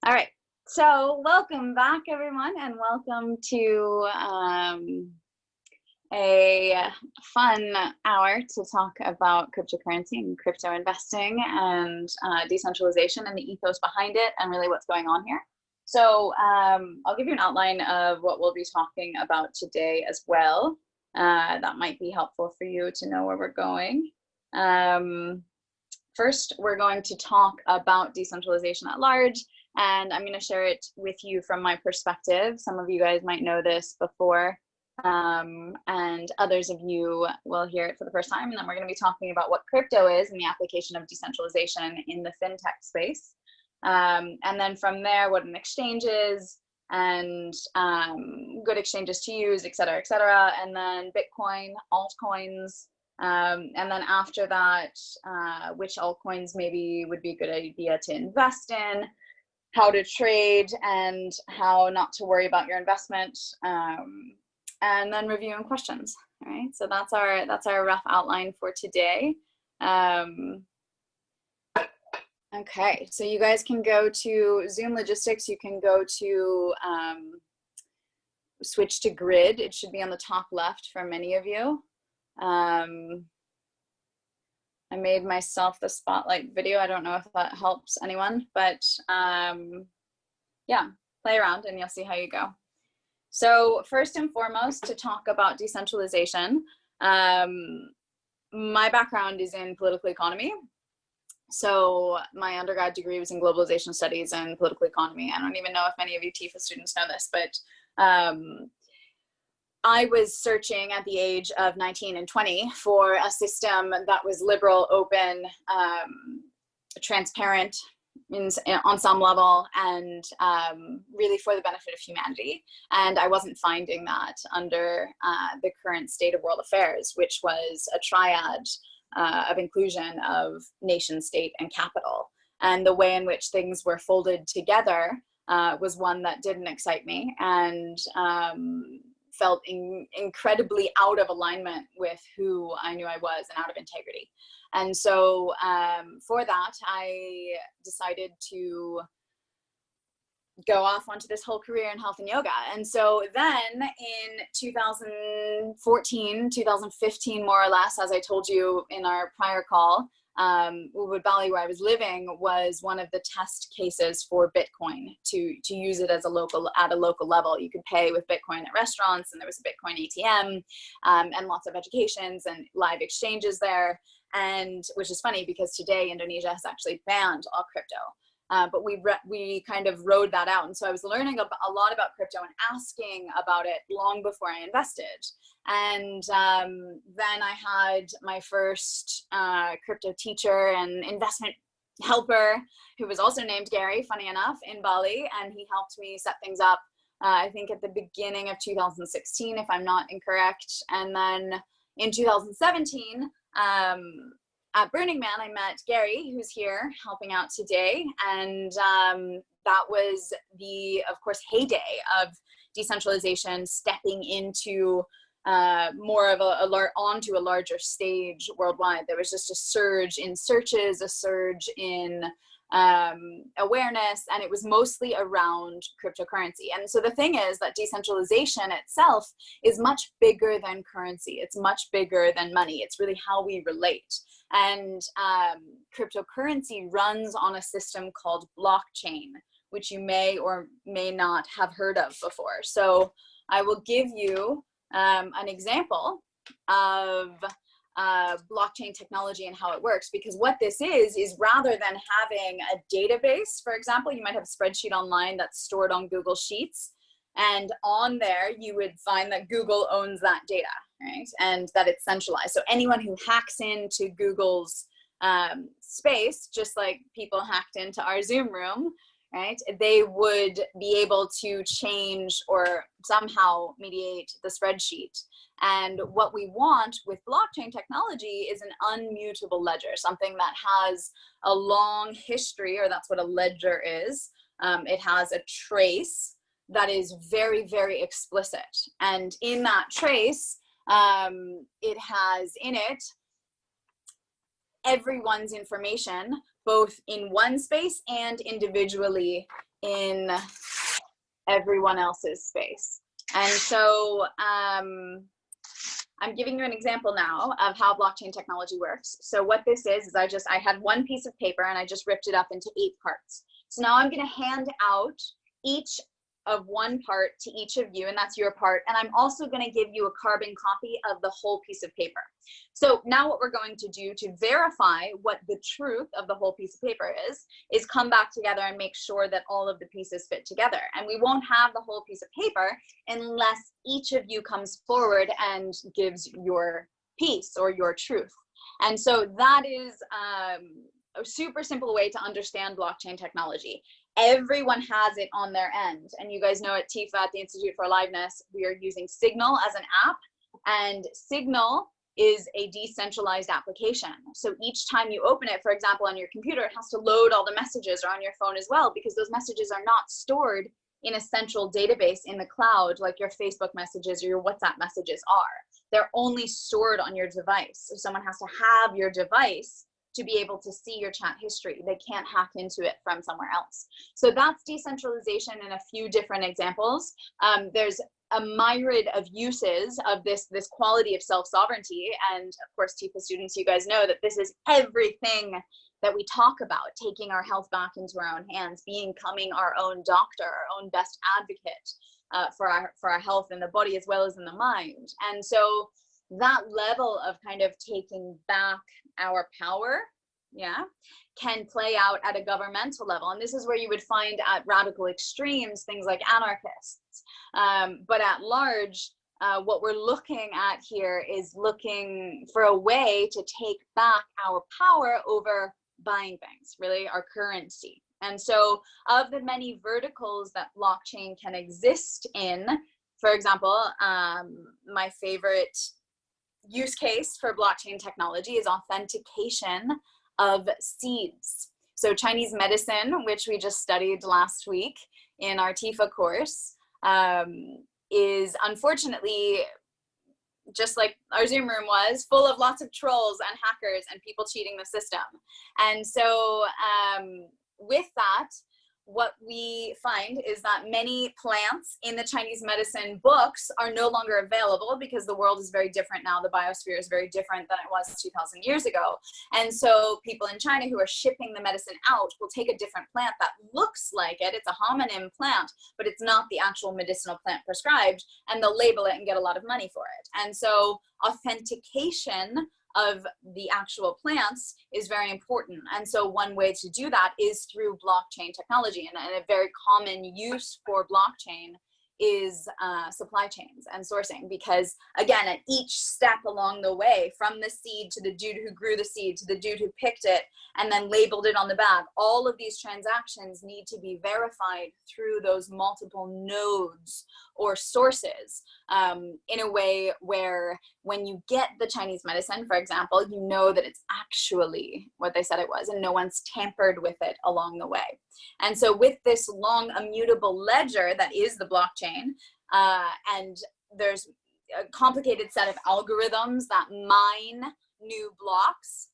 All right, so welcome back, everyone, and welcome to a fun hour to talk about cryptocurrency and crypto investing and decentralization and the ethos behind it and really what's going on here. So I'll give you an outline of what we'll be talking about today as well. That might be helpful for you to know where we're going. First, we're going to talk about decentralization at large, and I'm going to share it with you from my perspective. Some of you guys might know this before, and others of you will hear it for the first time. And then we're going to be talking about what crypto is and the application of decentralization in the fintech space. And then from there, what an exchange is and good exchanges to use, et cetera, and then Bitcoin, altcoins, and then after that, which altcoins maybe would be a good idea to invest in, how to trade, and how not to worry about your investment, and then reviewing questions. All right, so that's our rough outline for today. Okay, so you guys can go to Zoom Logistics. You can go to switch to grid. It should be on the top left for many of you. I made myself the spotlight video. I don't know if that helps anyone, but yeah, play around and you'll see how you go. So first and foremost, to talk about decentralization, my background is in political economy. So my undergrad degree was in globalization studies and political economy. I don't even know if many of you TIFA students know this, but I was searching at the age of 19 and 20 for a system that was liberal, open, transparent on some level, and really for the benefit of humanity. And I wasn't finding that under the current state of world affairs, which was a triad of inclusion of nation, state, and capital. And the way in which things were folded together was one that didn't excite me, and felt incredibly out of alignment with who I knew I was and out of integrity. And so for that, I decided to go off onto this whole career in health and yoga. And so then in 2014, 2015, more or less, as I told you in our prior call, Wood Valley, where I was living, was one of the test cases for Bitcoin to use it as at a local level. You could pay with Bitcoin at restaurants, and there was a Bitcoin ATM, and lots of educations and live exchanges there. And which is funny because today Indonesia has actually banned all crypto. But we kind of rode that out. And so I was learning a lot about crypto and asking about it long before I invested. And then I had my first crypto teacher and investment helper, who was also named Gary, funny enough, in Bali. And he helped me set things up, I think at the beginning of 2016, if I'm not incorrect. And then in 2017, at Burning Man, I met Gary, who's here helping out today. And that was the, of course, heyday of decentralization, stepping into more of onto a larger stage worldwide. There was just a surge in searches, a surge in awareness, and it was mostly around cryptocurrency. And so the thing is that decentralization itself is much bigger than currency. It's much bigger than money. It's really how we relate. And cryptocurrency runs on a system called blockchain, which you may or may not have heard of before. So I will give you an example of blockchain technology and how it works, because what this is rather than having a database, for example, you might have a spreadsheet online that's stored on Google Sheets, and on there you would find that Google owns that data, right? And that it's centralized. So anyone who hacks into Google's space, just like people hacked into our Zoom room, right, they would be able to change or somehow mediate the spreadsheet. And what we want with blockchain technology is an unmutable ledger, something that has a long history, or that's what a ledger is. It has a trace that is very, very explicit. And in that trace, it has in it everyone's information both in one space and individually in everyone else's space. And so I'm giving you an example now of how blockchain technology works. So what this is I had one piece of paper and I just ripped it up into 8 parts. So now I'm going to hand out each of one part to each of you, and that's your part. And I'm also going to give you a carbon copy of the whole piece of paper. So now what we're going to do to verify what the truth of the whole piece of paper is come back together and make sure that all of the pieces fit together. And we won't have the whole piece of paper unless each of you comes forward and gives your piece or your truth. And so that is a super simple way to understand blockchain technology. Everyone has it on their end. And you guys know at TIFA, at the Institute for Aliveness, we are using Signal as an app, and Signal is a decentralized application. So each time you open it, for example, on your computer, it has to load all the messages, or on your phone as well, because those messages are not stored in a central database in the cloud like your Facebook messages or your WhatsApp messages are. They're only stored on your device. So someone has to have your device to be able to see your chat history. They can't hack into it from somewhere else. So that's decentralization in a few different examples. There's a myriad of uses of this quality of self-sovereignty. And of course, TIFA students, you guys know that this is everything that we talk about, taking our health back into our own hands, becoming our own doctor, our own best advocate for our health in the body as well as in the mind. And so that level of kind of taking back our power, can play out at a governmental level. And this is where you would find at radical extremes things like anarchists. But at large, what we're looking at here is looking for a way to take back our power over buying things, really our currency. And so of the many verticals that blockchain can exist in, for example, my favorite use case for blockchain technology is authentication of seeds. So Chinese medicine, which we just studied last week in our TIFA course, is unfortunately, just like our Zoom room was, full of lots of trolls and hackers and people cheating the system. And so with that, what we find is that many plants in the Chinese medicine books are no longer available because the world is very different now. The biosphere is very different than it was 2,000 years ago. And so people in China who are shipping the medicine out will take a different plant that looks like it. It's a homonym plant, but it's not the actual medicinal plant prescribed, and they'll label it and get a lot of money for it. And so authentication of the actual plants is very important. And so one way to do that is through blockchain technology. And a very common use for blockchain is supply chains and sourcing, because again, at each step along the way, from the seed to the dude who grew the seed to the dude who picked it and then labeled it on the bag, all of these transactions need to be verified through those multiple nodes or sources, in a way where when you get the Chinese medicine, for example, you know that it's actually what they said it was, and no one's tampered with it along the way. And so with this long immutable ledger that is the blockchain, and there's a complicated set of algorithms that mine new blocks,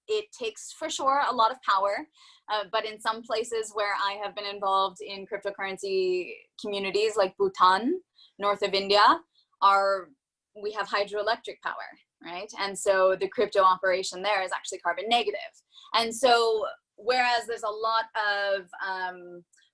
it takes for sure a lot of power, but in some places where I have been involved in cryptocurrency communities like Bhutan, north of India, we have hydroelectric power, right? And so the crypto operation there is actually carbon negative. And so whereas there's a lot of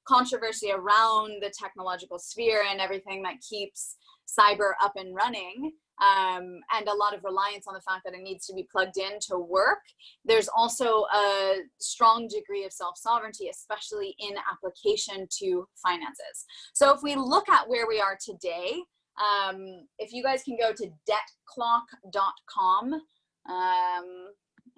controversy around the technological sphere and everything that keeps cyber up and running, and a lot of reliance on the fact that it needs to be plugged in to work, there's also a strong degree of self-sovereignty, especially in application to finances. So if we look at where we are today, if you guys can go to debtclock.com, I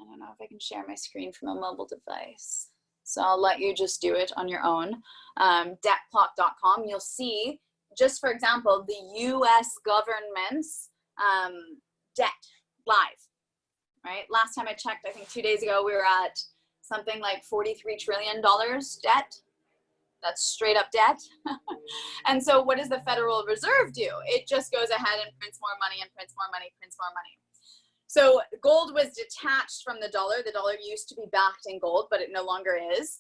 don't know if I can share my screen from a mobile device, so I'll let you just do it on your own. Debtclock.com, you'll see, just for example, the US government's debt live, right? Last time I checked, I think 2 days ago, we were at something like $43 trillion debt. That's straight up debt. And so what does the Federal Reserve do? It just goes ahead and prints more money and prints more money, prints more money. So gold was detached from the dollar. The dollar used to be backed in gold, but it no longer is,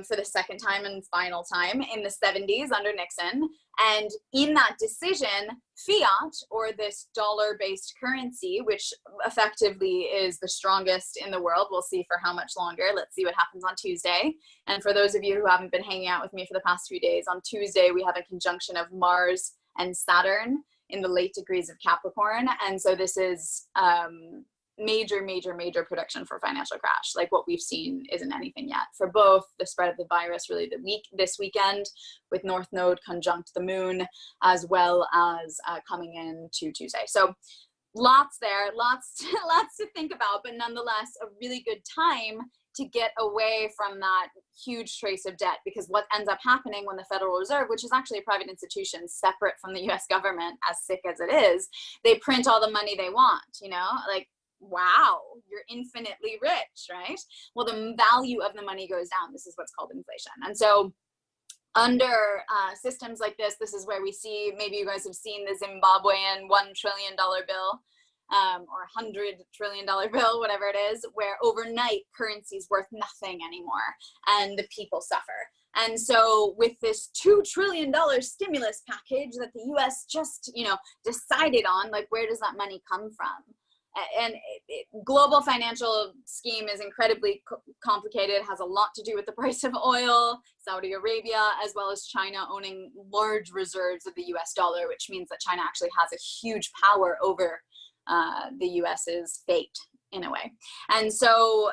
for the second time and final time in the 70s under Nixon. And in that decision, fiat, or this dollar-based currency, which effectively is the strongest in the world, we'll see for how much longer. Let's see what happens on Tuesday. And for those of you who haven't been hanging out with me for the past few days, on Tuesday we have a conjunction of Mars and Saturn in the late degrees of Capricorn. And so this is major prediction for financial crash. Like what we've seen isn't anything yet for both the spread of the virus really this weekend with North Node conjunct the moon, as well as coming in to Tuesday. So lots there, lots to think about, but nonetheless a really good time to get away from that huge trace of debt, because what ends up happening when the Federal Reserve, which is actually a private institution separate from the US government, as sick as it is, they print all the money they want, you know, like, wow, you're infinitely rich, right? Well, the value of the money goes down. This is what's called inflation. And so under systems like this is where we see, maybe you guys have seen the Zimbabwean $1 trillion bill, or $100 trillion bill, whatever it is, where overnight currency is worth nothing anymore and the people suffer. And so with this $2 trillion stimulus package that the US just, you know, decided on, like, where does that money come from? And global financial scheme is incredibly complicated, has a lot to do with the price of oil, Saudi Arabia, as well as China owning large reserves of the US dollar, which means that China actually has a huge power over the US's fate in a way. And so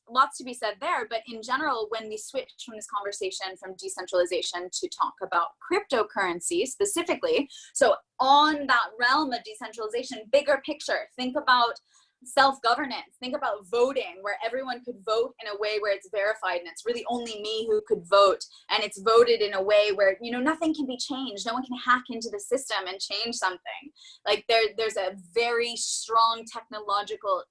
lots to be said there, but in general, when we switch from this conversation from decentralization to talk about cryptocurrency specifically, so on that realm of decentralization, bigger picture, think about self-governance, think about voting, where everyone could vote in a way where it's verified and it's really only me who could vote, and it's voted in a way where, you know, nothing can be changed, no one can hack into the system and change something. Like there's a very strong technological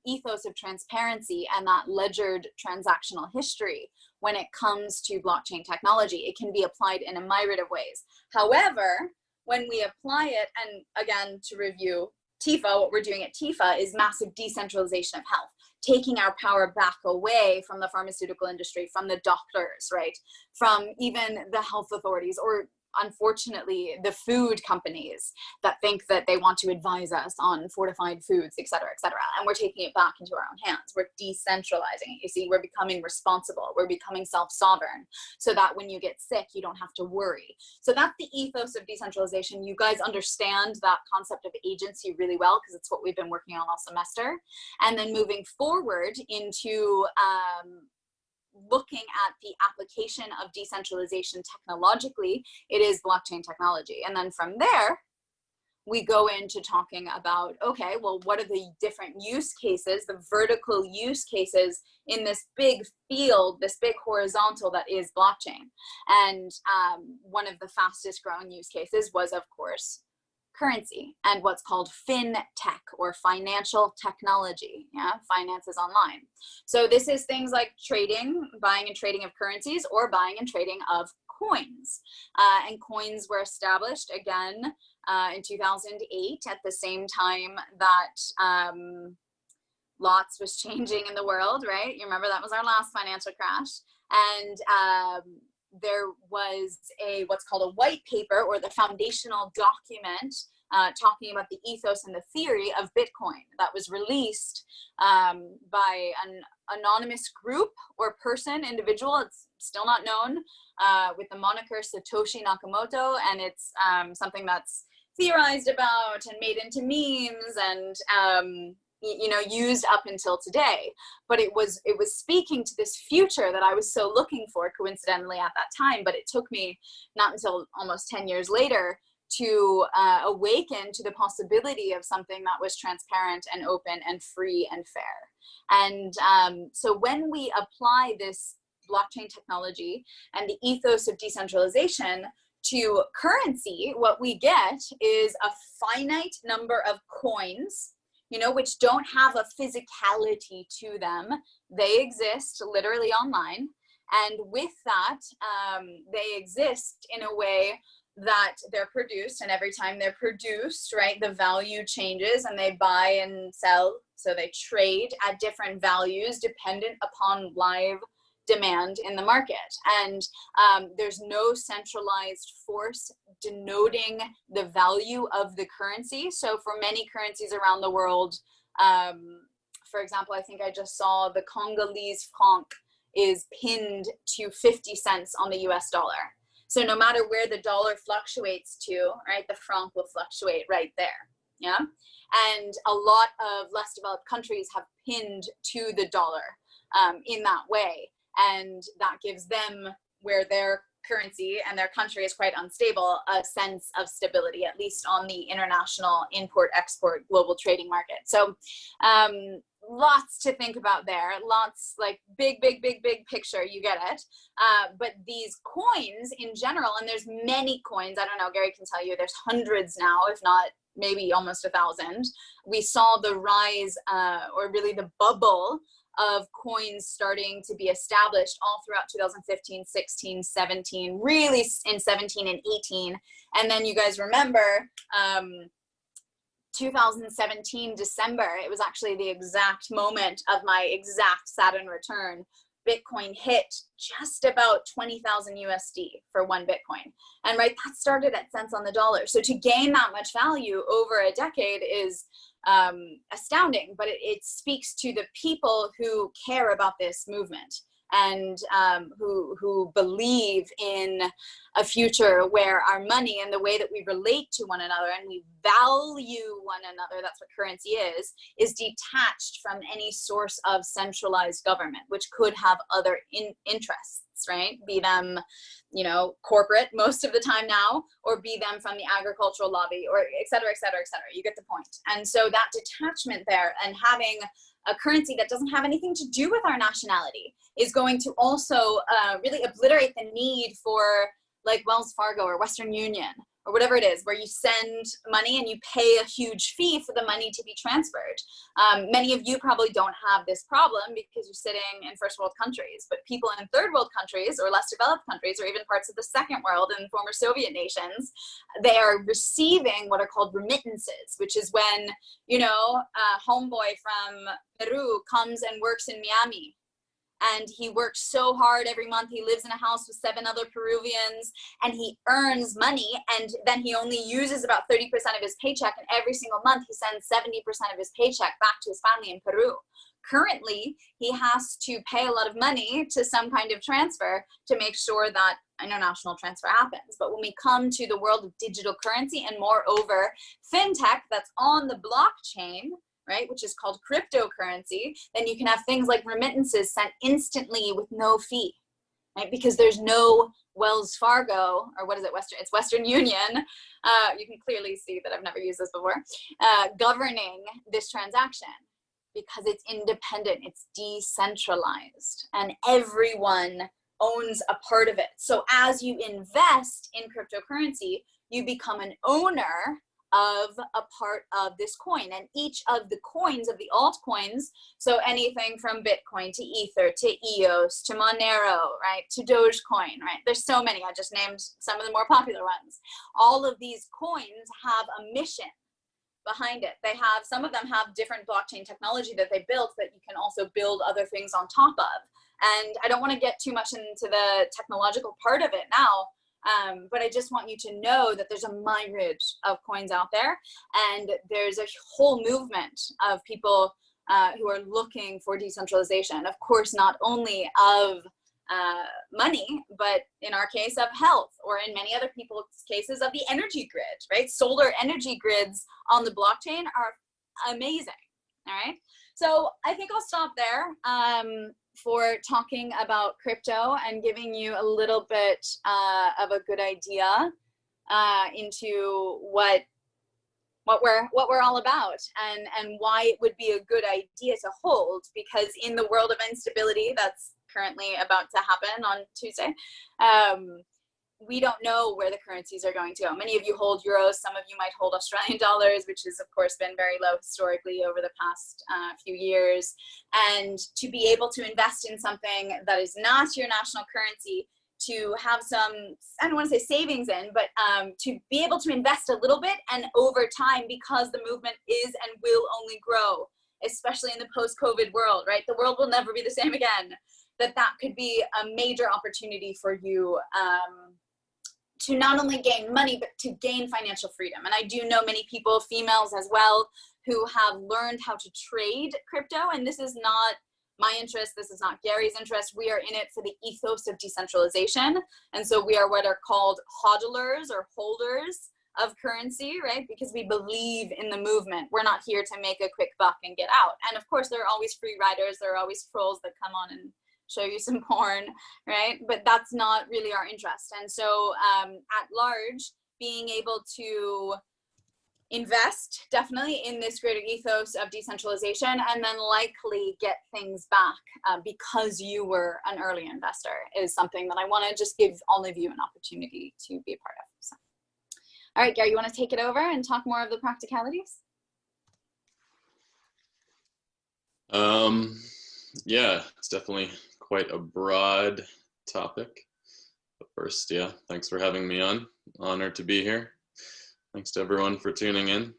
ethos of transparency and that ledgered transactional history when it comes to blockchain technology. It can be applied in a myriad of ways. However, when we apply it, and again, to review TIFA, what we're doing at TIFA is massive decentralization of health, taking our power back away from the pharmaceutical industry, from the doctors, right? From even the health authorities, or unfortunately the food companies that think that they want to advise us on fortified foods, et cetera, and we're taking it back into our own hands. We're decentralizing it. You see, we're becoming responsible, we're becoming self-sovereign, so that when you get sick you don't have to worry. So that's the ethos of decentralization. You guys understand that concept of agency really well, because it's what we've been working on all semester. And then moving forward into looking at the application of decentralization technologically, it is blockchain technology. And then from there, we go into talking about, okay, well, what are the different use cases, the vertical use cases in this big field, this big horizontal that is blockchain? And one of the fastest growing use cases was, of course, currency and what's called fintech, or financial technology. Yeah, finance is online. So this is things like trading, buying and trading of currencies, or buying and trading of coins. And coins were established again in 2008, at the same time that lots was changing in the world, right? You remember that was our last financial crash. And there was what's called a white paper, or the foundational document, talking about the ethos and the theory of Bitcoin, that was released by an anonymous group or person, individual, it's still not known, with the moniker Satoshi Nakamoto. And it's something that's theorized about and made into memes and you know, used up until today. But it was speaking to this future that I was so looking for, coincidentally, at that time. But it took me not until almost 10 years later to awaken to the possibility of something that was transparent and open and free and fair. And so when we apply this blockchain technology and the ethos of decentralization to currency, what we get is a finite number of coins, you know, which don't have a physicality to them. They exist literally online. And with that, they exist in a way that they're produced, and every time they're produced, right, the value changes and they buy and sell. So they trade at different values dependent upon live demand in the market. And there's no centralized force denoting the value of the currency. So for many currencies around the world, for example, I think I just saw the Congolese franc is pinned to 50 cents on the US dollar. So no matter where the dollar fluctuates to, right, the franc will fluctuate right there, yeah? And a lot of less developed countries have pinned to the dollar in that way. And that gives them, where their currency and their country is quite unstable, a sense of stability, at least on the international import-export global trading market. So lots to think about there, lots, like big picture, you get it. But these coins in general, and there's many coins, I don't know, Gary can tell you, there's hundreds now, if not maybe almost 1,000. We saw the rise, or really the bubble of coins starting to be established all throughout 2015, 16, 17, really in 17 and 18. And then you guys remember 2017 December, it was actually the exact moment of my exact Saturn return. Bitcoin hit just about 20,000 USD for one Bitcoin. And right, that started at cents on the dollar. So to gain that much value over a decade is astounding, but it speaks to the people who care about this movement and who believe in a future where our money and the way that we relate to one another and we value one another, that's what currency is detached from any source of centralized government, which could have other interests, right? Be them, you know, corporate most of the time now, or be them from the agricultural lobby, or et cetera, et cetera, et cetera. You get the point. And so that detachment there, and having a currency that doesn't have anything to do with our nationality, is going to also really obliterate the need for like Wells Fargo or Western Union or whatever it is, where you send money and you pay a huge fee for the money to be transferred. Many of you probably don't have this problem because you're sitting in first world countries, but people in third world countries or less developed countries, or even parts of the second world and former Soviet nations, they are receiving what are called remittances, which is when, you know, a homeboy from Peru comes and works in Miami. And he works so hard every month. He lives in a house with 7 other Peruvians, and he earns money, and then he only uses about 30% of his paycheck, and every single month he sends 70% of his paycheck back to his family in Peru. Currently, he has to pay a lot of money to some kind of transfer to make sure that international transfer happens. But when we come to the world of digital currency, and moreover, fintech that's on the blockchain, right, which is called cryptocurrency, then you can have things like remittances sent instantly with no fee, right? Because there's no Wells Fargo, or what is it, it's Western Union. You can clearly see that I've never used this before, governing this transaction, because it's independent, it's decentralized, and everyone owns a part of it. So as you invest in cryptocurrency, you become an owner of a part of this coin, and each of the coins, of the altcoins, so anything from Bitcoin to Ether to EOS to Monero, right, to Dogecoin, right, there's so many, I just named some of the more popular ones. All of these coins have a mission behind it. They have, some of them have different blockchain technology that they built that you can also build other things on top of. And I don't want to get too much into the technological part of it now, but I just want you to know that there's a myriad of coins out there, and there's a whole movement of people who are looking for decentralization. Of course, not only of money, but in our case of health, or in many other people's cases of the energy grid, right? Solar energy grids on the blockchain are amazing, all right? So I think I'll stop there for talking about crypto and giving you a little bit of a good idea into what we're all about, and why it would be a good idea to hold, because in the world of instability that's currently about to happen on Tuesday, we don't know where the currencies are going to go. Many of you hold euros, some of you might hold Australian dollars, which has of course been very low historically over the past few years. And to be able to invest in something that is not your national currency, to have some, I don't want to say savings in, but to be able to invest a little bit, and over time, because the movement is and will only grow, especially in the post-COVID world, right? The world will never be the same again. That could be a major opportunity for you to not only gain money, but to gain financial freedom. And I do know many people, females as well, who have learned how to trade crypto. And this is not my interest. This is not Gary's interest. We are in it for the ethos of decentralization. And so we are what are called hodlers or holders of currency, right? Because we believe in the movement. We're not here to make a quick buck and get out. And of course, there are always free riders. There are always trolls that come on and show you some porn, right? But that's not really our interest. And so at large, being able to invest definitely in this greater ethos of decentralization, and then likely get things back because you were an early investor, is something that I want to just give all of you an opportunity to be a part of. So. All right, Gary, you want to take it over and talk more of the practicalities? Yeah, it's definitely quite a broad topic. But first, yeah, thanks for having me on. Honored to be here. Thanks to everyone for tuning in.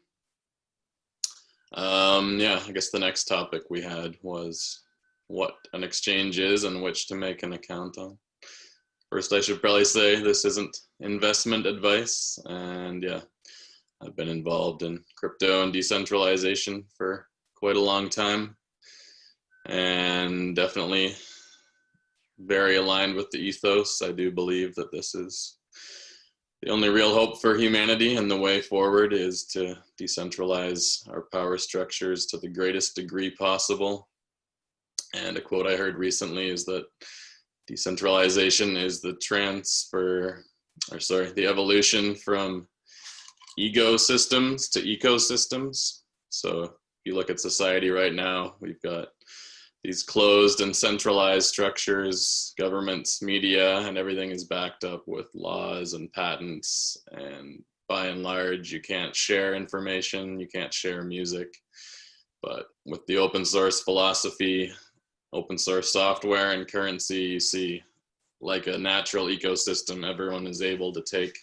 Yeah, I guess the next topic we had was what an exchange is and which to make an account on. First, I should probably say this isn't investment advice. And yeah, I've been involved in crypto and decentralization for quite a long time. And definitely very aligned with the ethos. I do believe that this is the only real hope for humanity, and the way forward is to decentralize our power structures to the greatest degree possible. And a quote I heard recently is that decentralization is the the evolution from ego systems to ecosystems. So if you look at society right now, we've got these closed and centralized structures, governments, media, and everything is backed up with laws and patents. And by and large, you can't share information, you can't share music. But with the open source philosophy, open source software and currency, you see like a natural ecosystem, everyone is able to take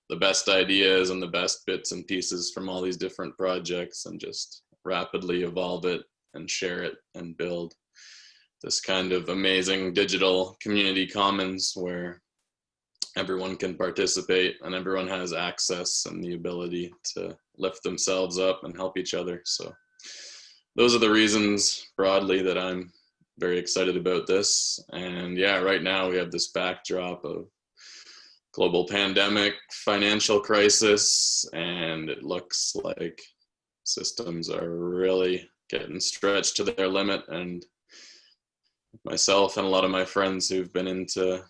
the best ideas and the best bits and pieces from all these different projects and just rapidly evolve it and share it and build this kind of amazing digital community commons where everyone can participate and everyone has access and the ability to lift themselves up and help each other. So those are the reasons broadly that I'm very excited about this. And yeah, right now we have this backdrop of global pandemic, financial crisis, and it looks like systems are really getting stretched to their limit. And myself and a lot of my friends who've been into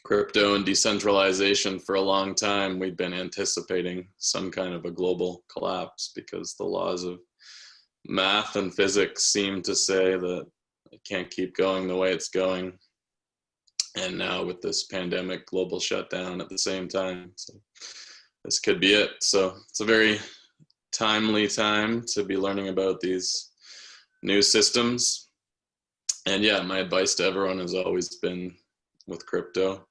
crypto and decentralization for a long time, we've been anticipating some kind of a global collapse because the laws of math and physics seem to say that it can't keep going the way it's going. And now with this pandemic, global shutdown at the same time, so this could be it. So it's a very timely time to be learning about these new systems. And yeah, my advice to everyone has always been with crypto,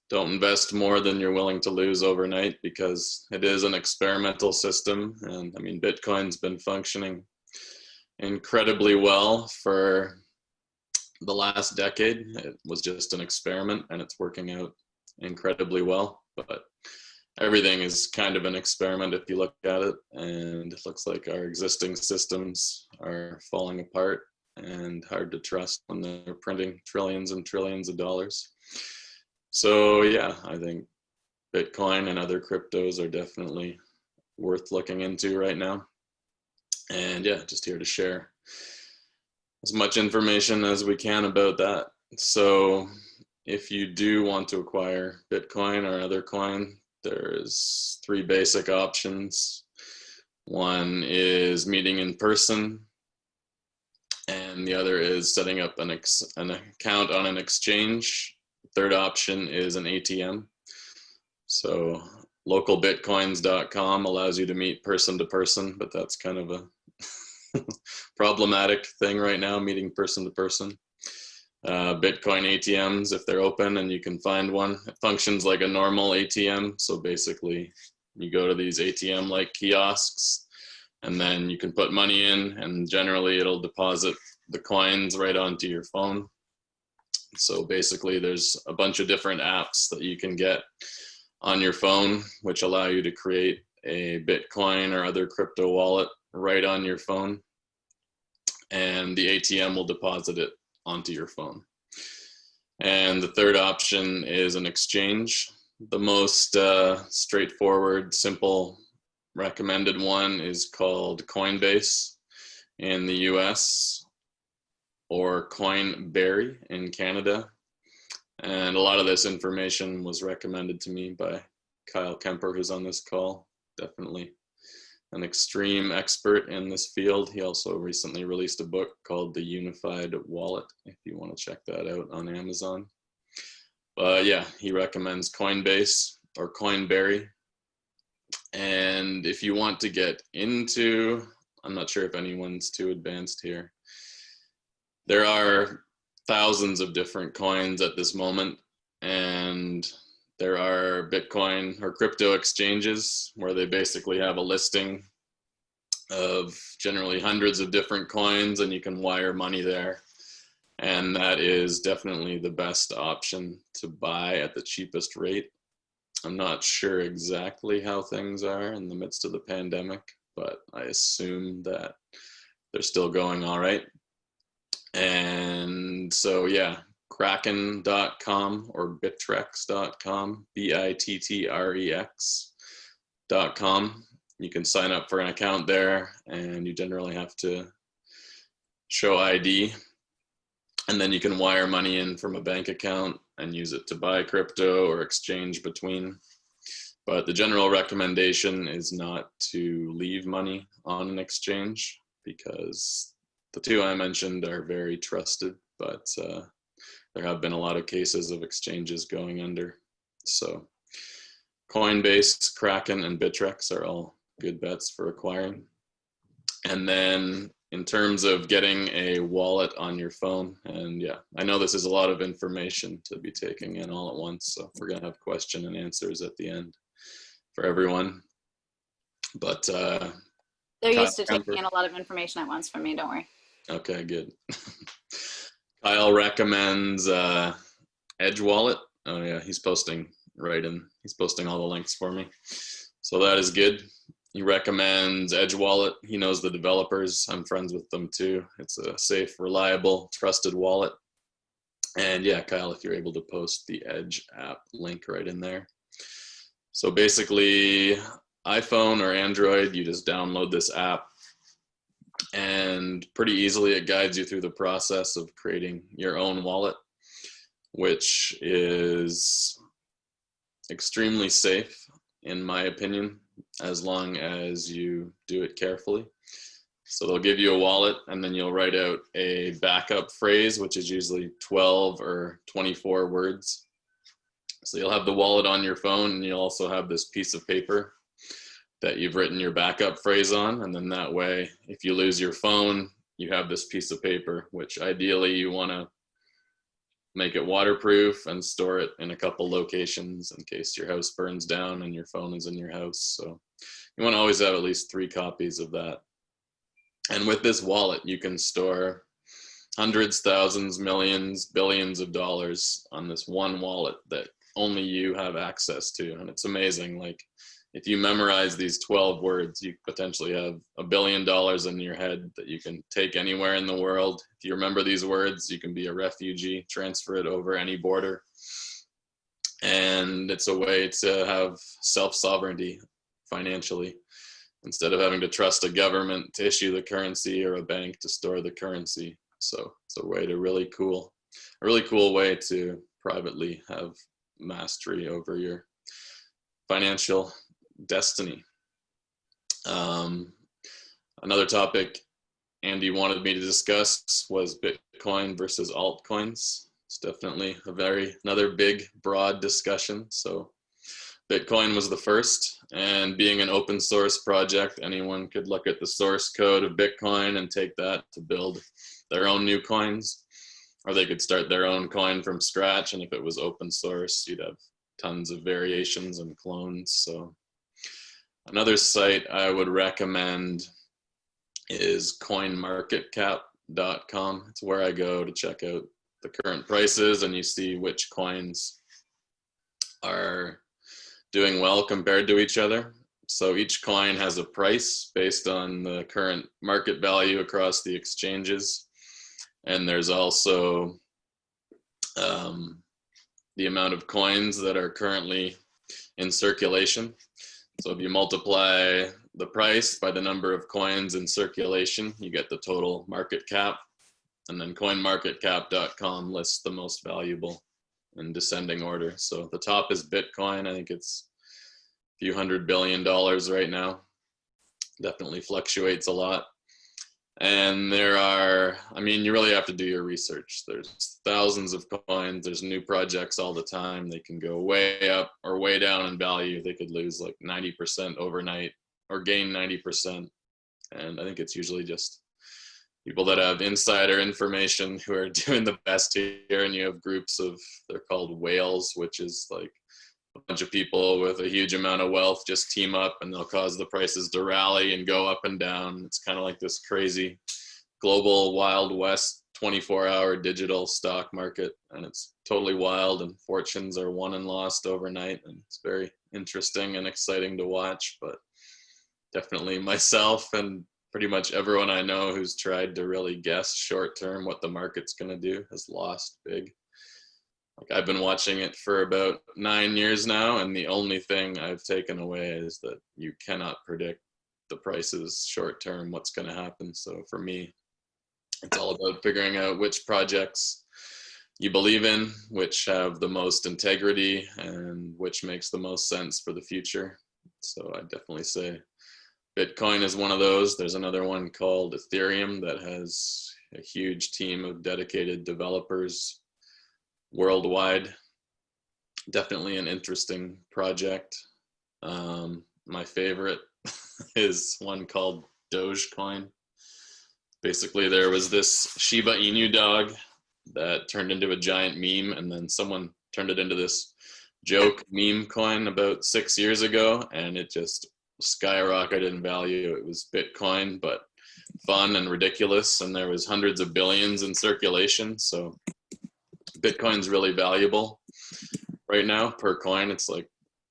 don't invest more than you're willing to lose overnight, because it is an experimental system. And I mean, Bitcoin's been functioning incredibly well for the last decade. It was just an experiment and it's working out incredibly well. But everything is kind of an experiment if you look at it. And it looks like our existing systems are falling apart and hard to trust when they're printing trillions and trillions of dollars. So yeah, I think Bitcoin and other cryptos are definitely worth looking into right now. And yeah, just here to share as much information as we can about that. So if you do want to acquire Bitcoin or another coin, there's three basic options. One is meeting in person, and the other is setting up an account on an exchange. Third option is an ATM. So localbitcoins.com allows you to meet person to person, but that's kind of a problematic thing right now, meeting person to person. Bitcoin ATMs if they're open and you can find one. It functions like a normal ATM. So basically you go to these ATM like kiosks and then you can put money in, and generally it'll deposit the coins right onto your phone. So basically there's a bunch of different apps that you can get on your phone which allow you to create a Bitcoin or other crypto wallet right on your phone, and the ATM will deposit it onto your phone. And the third option is an exchange. The most straightforward, simple, recommended one is called Coinbase in the US, or Coinberry in Canada. And a lot of this information was recommended to me by Kyle Kemper, who's on this call. Definitely an extreme expert in this field. He also recently released a book called The Unified Wallet, if you want to check that out on Amazon. But yeah, he recommends Coinbase or Coinberry. And if you want to get into, I'm not sure if anyone's too advanced here, there are thousands of different coins at this moment, and there are Bitcoin or crypto exchanges where they basically have a listing of generally hundreds of different coins, and you can wire money there. And that is definitely the best option to buy at the cheapest rate. I'm not sure exactly how things are in the midst of the pandemic, but I assume that they're still going all right. And so, yeah, Kraken.com or Bittrex.com, Bittrex.com. You can sign up for an account there, and you generally have to show ID. And then you can wire money in from a bank account and use it to buy crypto or exchange between. But the general recommendation is not to leave money on an exchange, because the two I mentioned are very trusted, but there have been a lot of cases of exchanges going under. So Coinbase, Kraken, and Bittrex are all good bets for acquiring. And then in terms of getting a wallet on your phone, and yeah, I know this is a lot of information to be taking in all at once, so we're gonna have question and answers at the end for everyone. But they're used to taking in a lot of information at once from me, don't worry. Okay, good. Kyle recommends Edge Wallet. Oh yeah, he's posting he's posting all the links for me. So that is good. He recommends Edge Wallet. He knows the developers. I'm friends with them too. It's a safe, reliable, trusted wallet. And yeah, Kyle, if you're able to post the Edge app link right in there. So basically, iPhone or Android, you just download this app, and pretty easily it guides you through the process of creating your own wallet, which is extremely safe in my opinion, as long as you do it carefully. So they'll give you a wallet, and then you'll write out a backup phrase, which is usually 12 or 24 words. So you'll have the wallet on your phone, and you'll also have this piece of paper that you've written your backup phrase on. And then that way, if you lose your phone, you have this piece of paper, which ideally you want to make it waterproof and store it in a couple locations in case your house burns down and your phone is in your house. So you want to always have at least 3 copies of that. And with this wallet, you can store hundreds, thousands, millions, billions of dollars on this one wallet that only you have access to. And it's amazing. Like, if you memorize these 12 words, you potentially have $1 billion in your head that you can take anywhere in the world. If you remember these words, you can be a refugee, transfer it over any border. And it's a way to have self-sovereignty financially, instead of having to trust a government to issue the currency or a bank to store the currency. So it's a way to really cool way to privately have mastery over your financial destiny. Another topic Andy wanted me to discuss was Bitcoin versus altcoins. It's definitely another big, broad discussion. So Bitcoin was the first, and being an open source project, anyone could look at the source code of Bitcoin and take that to build their own new coins. or they could start their own coin from scratch. And if it was open source, you'd have tons of variations and clones. So another site I would recommend is coinmarketcap.com. It's where I go to check out the current prices, and you see which coins are doing well compared to each other. So each coin has a price based on the current market value across the exchanges. And there's also the amount of coins that are currently in circulation. So if you multiply the price by the number of coins in circulation, you get the total market cap. And then coinmarketcap.com lists the most valuable in descending order. So the top is Bitcoin. I think it's a few $100 billion right now. Definitely fluctuates a lot. And there are, I mean, you really have to do your research. There's thousands of coins. There's new projects all the time. They can go way up or way down in value. They could lose like 90% overnight or gain 90%. And I think it's usually just people that have insider information who are doing the best here. And you have groups of, they're called whales, which is like a bunch of people with a huge amount of wealth just team up, and they'll cause the prices to rally and go up and down. It's kind of like this crazy global Wild West 24-hour digital stock market, and it's totally wild, and fortunes are won and lost overnight, and it's very interesting and exciting to watch. But definitely myself and pretty much everyone I know who's tried to really guess short term what the market's going to do has lost big. Like, I've been watching it for about 9 years now, and the only thing I've taken away is that you cannot predict the prices short term, what's going to happen. So for me, it's all about figuring out which projects you believe in, which have the most integrity, and which makes the most sense for the future. So I definitely say Bitcoin is one of those. There's another one called Ethereum that has a huge team of dedicated developers worldwide. Definitely an interesting project. My favorite is one called Dogecoin. Basically, there was this Shiba Inu dog that turned into a giant meme, and then someone turned it into this joke meme coin about 6 years ago, and it just skyrocketed in value. It was Bitcoin, but fun and ridiculous, and there was hundreds of billions in circulation. So Bitcoin's really valuable right now per coin. It's like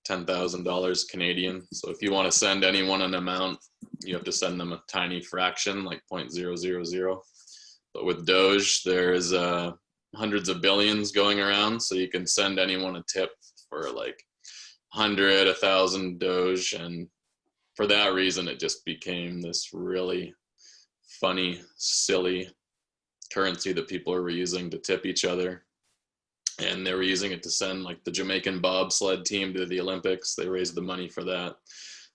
$10,000 Canadian. So if you want to send anyone an amount, you have to send them a tiny fraction, like 0.000. But with Doge, there's hundreds of billions going around, so you can send anyone a tip for like 100, 1,000 Doge. And for that reason, it just became this really funny, silly currency that people are reusing to tip each other. And they were using it to send like the Jamaican bobsled team to the Olympics. They raised the money for that.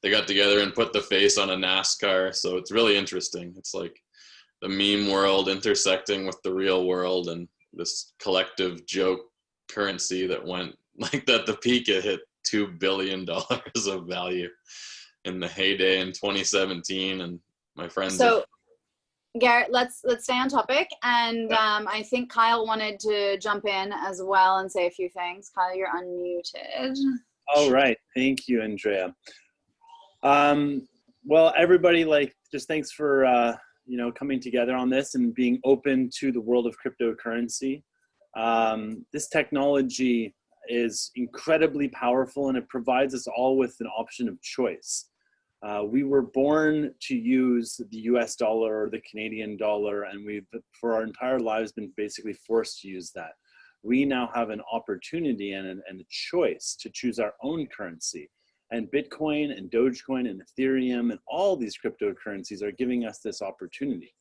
They got together and put the face on a NASCAR. So it's really interesting. It's like the meme world intersecting with the real world, and this collective joke currency that went like that. The peak, it hit $2 billion of value in the heyday in 2017. And my friends. So Garrett, let's stay on topic, and I think Kyle wanted to jump in as well and say a few things. Kyle, you're unmuted. All right, thank you, Andrea. Well, everybody, just thanks for coming together on this and being open to the world of cryptocurrency. This technology is incredibly powerful, and it provides us all with an option of choice. We were born to use the US dollar or the Canadian dollar, and we've, for our entire lives, been basically forced to use that. We now have an opportunity and a choice to choose our own currency. And Bitcoin and Dogecoin and Ethereum and all these cryptocurrencies are giving us this opportunity.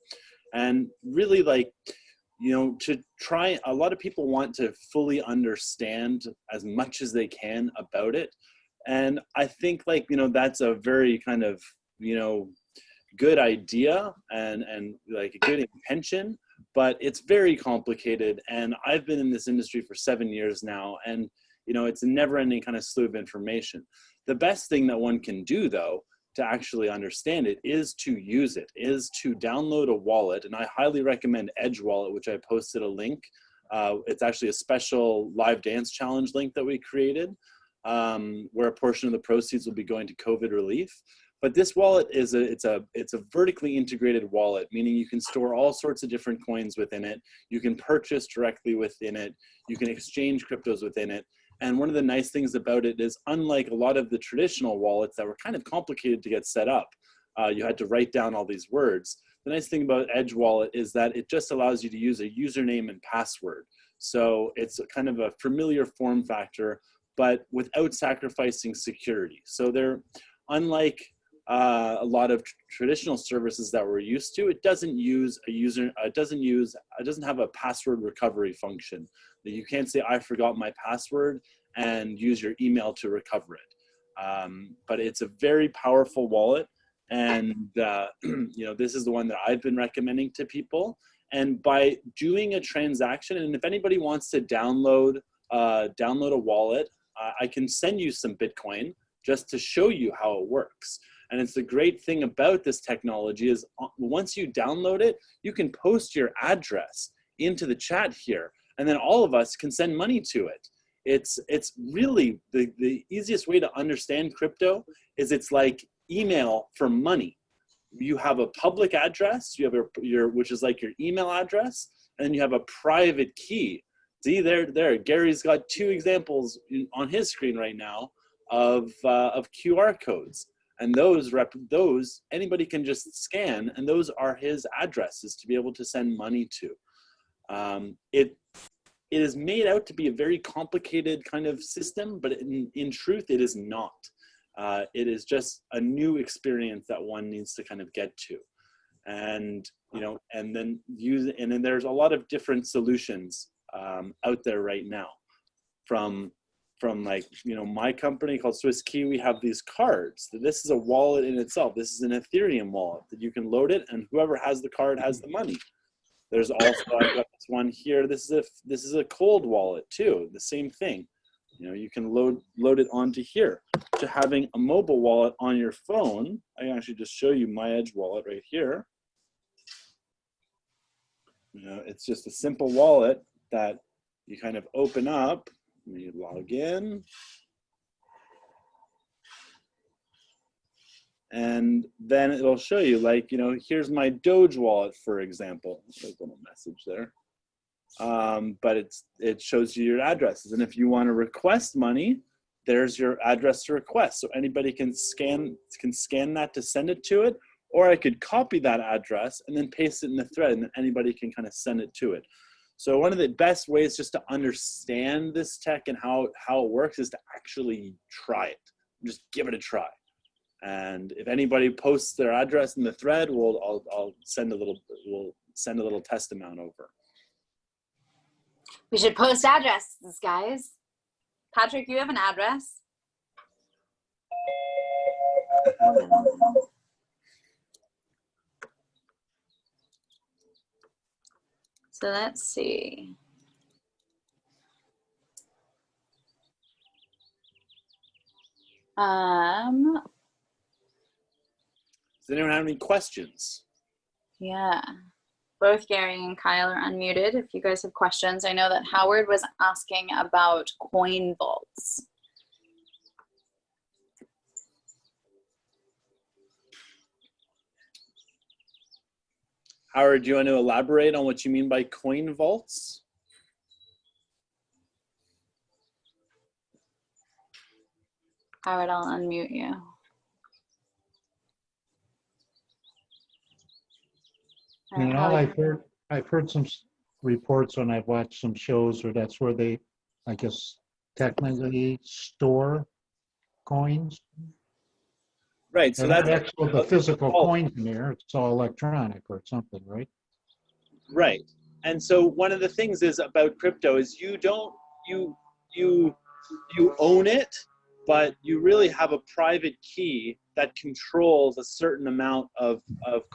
And really, to try, a lot of people want to fully understand as much as they can about it. And I think that's a very kind of, good idea and like a good intention, but it's very complicated. And I've been in this industry for 7 years now, and, it's a never ending kind of slew of information. The best thing that one can do, though, to actually understand it is to use it, is to download a wallet. And I highly recommend Edge Wallet, which I posted a link It's actually a special live dance challenge link that we created, where a portion of the proceeds will be going to COVID relief. But this wallet is it's a vertically integrated wallet, meaning you can store all sorts of different coins within it. You can purchase directly within it. You can exchange cryptos within it. And one of the nice things about it is, unlike a lot of the traditional wallets that were kind of complicated to get set up, you had to write down all these words. The nice thing about Edge Wallet is that it just allows you to use a username and password. So it's kind of a familiar form factor, but without sacrificing security. So they're, unlike a lot of traditional services that we're used to, it doesn't use a user, it doesn't have a password recovery function. You can't say, I forgot my password, and use your email to recover it. But it's a very powerful wallet. And you know, this is the one that I've been recommending to people. And by doing a transaction, and if anybody wants to download a wallet, I can send you some Bitcoin just to show you how it works. And it's the great thing about this technology is, once you download it, you can post your address into the chat here, and then all of us can send money to it. It's really the easiest way to understand crypto is, it's like email for money. You have a public address, you have your which is like your email address, and then you have a private key. See, there, Gary's got 2 examples on his screen right now of QR codes, and those anybody can just scan, and those are his addresses to be able to send money to. It is made out to be a very complicated kind of system, but in truth, it is not. It is just a new experience that one needs to kind of get to, and you know, and then there's a lot of different solutions out there right now, from like, you know, my company called Swiss Key. We have these cards. This is a wallet in itself. This is an Ethereum wallet that you can load it, and whoever has the card has the money. There's also, I've got this one here. This is a cold wallet too. The same thing. You know, you can load it onto here. To having a mobile wallet on your phone, I can actually just show you my Edge wallet right here. You know, it's just a simple wallet that you kind of open up. Let me log in. And then it'll show you, like, you know, here's my Doge wallet, for example. There's a little message there. But it shows you your addresses. And if you want to request money, there's your address to request. So anybody can scan that to send it to it, or I could copy that address and then paste it in the thread, and then anybody can kind of send it to it. So one of the best ways just to understand this tech and how it works is to actually try it. Just give it a try. And if anybody posts their address in the thread, I'll send a little test amount over. We should post addresses, guys. Patrick, you have an address? So let's see. Does anyone have any questions? Yeah. Both Gary and Kyle are unmuted if you guys have questions. I know that Howard was asking about coin vaults. Howard, do you want to elaborate on what you mean by coin vaults? Howard, I'll unmute you. You know, I've heard some reports when I've watched some shows where that's where they, I guess, technically store coins. Right. So that's actually the physical coins in there. It's all electronic or something, right? Right. And so one of the things is about crypto is you own it, but you really have a private key that controls a certain amount of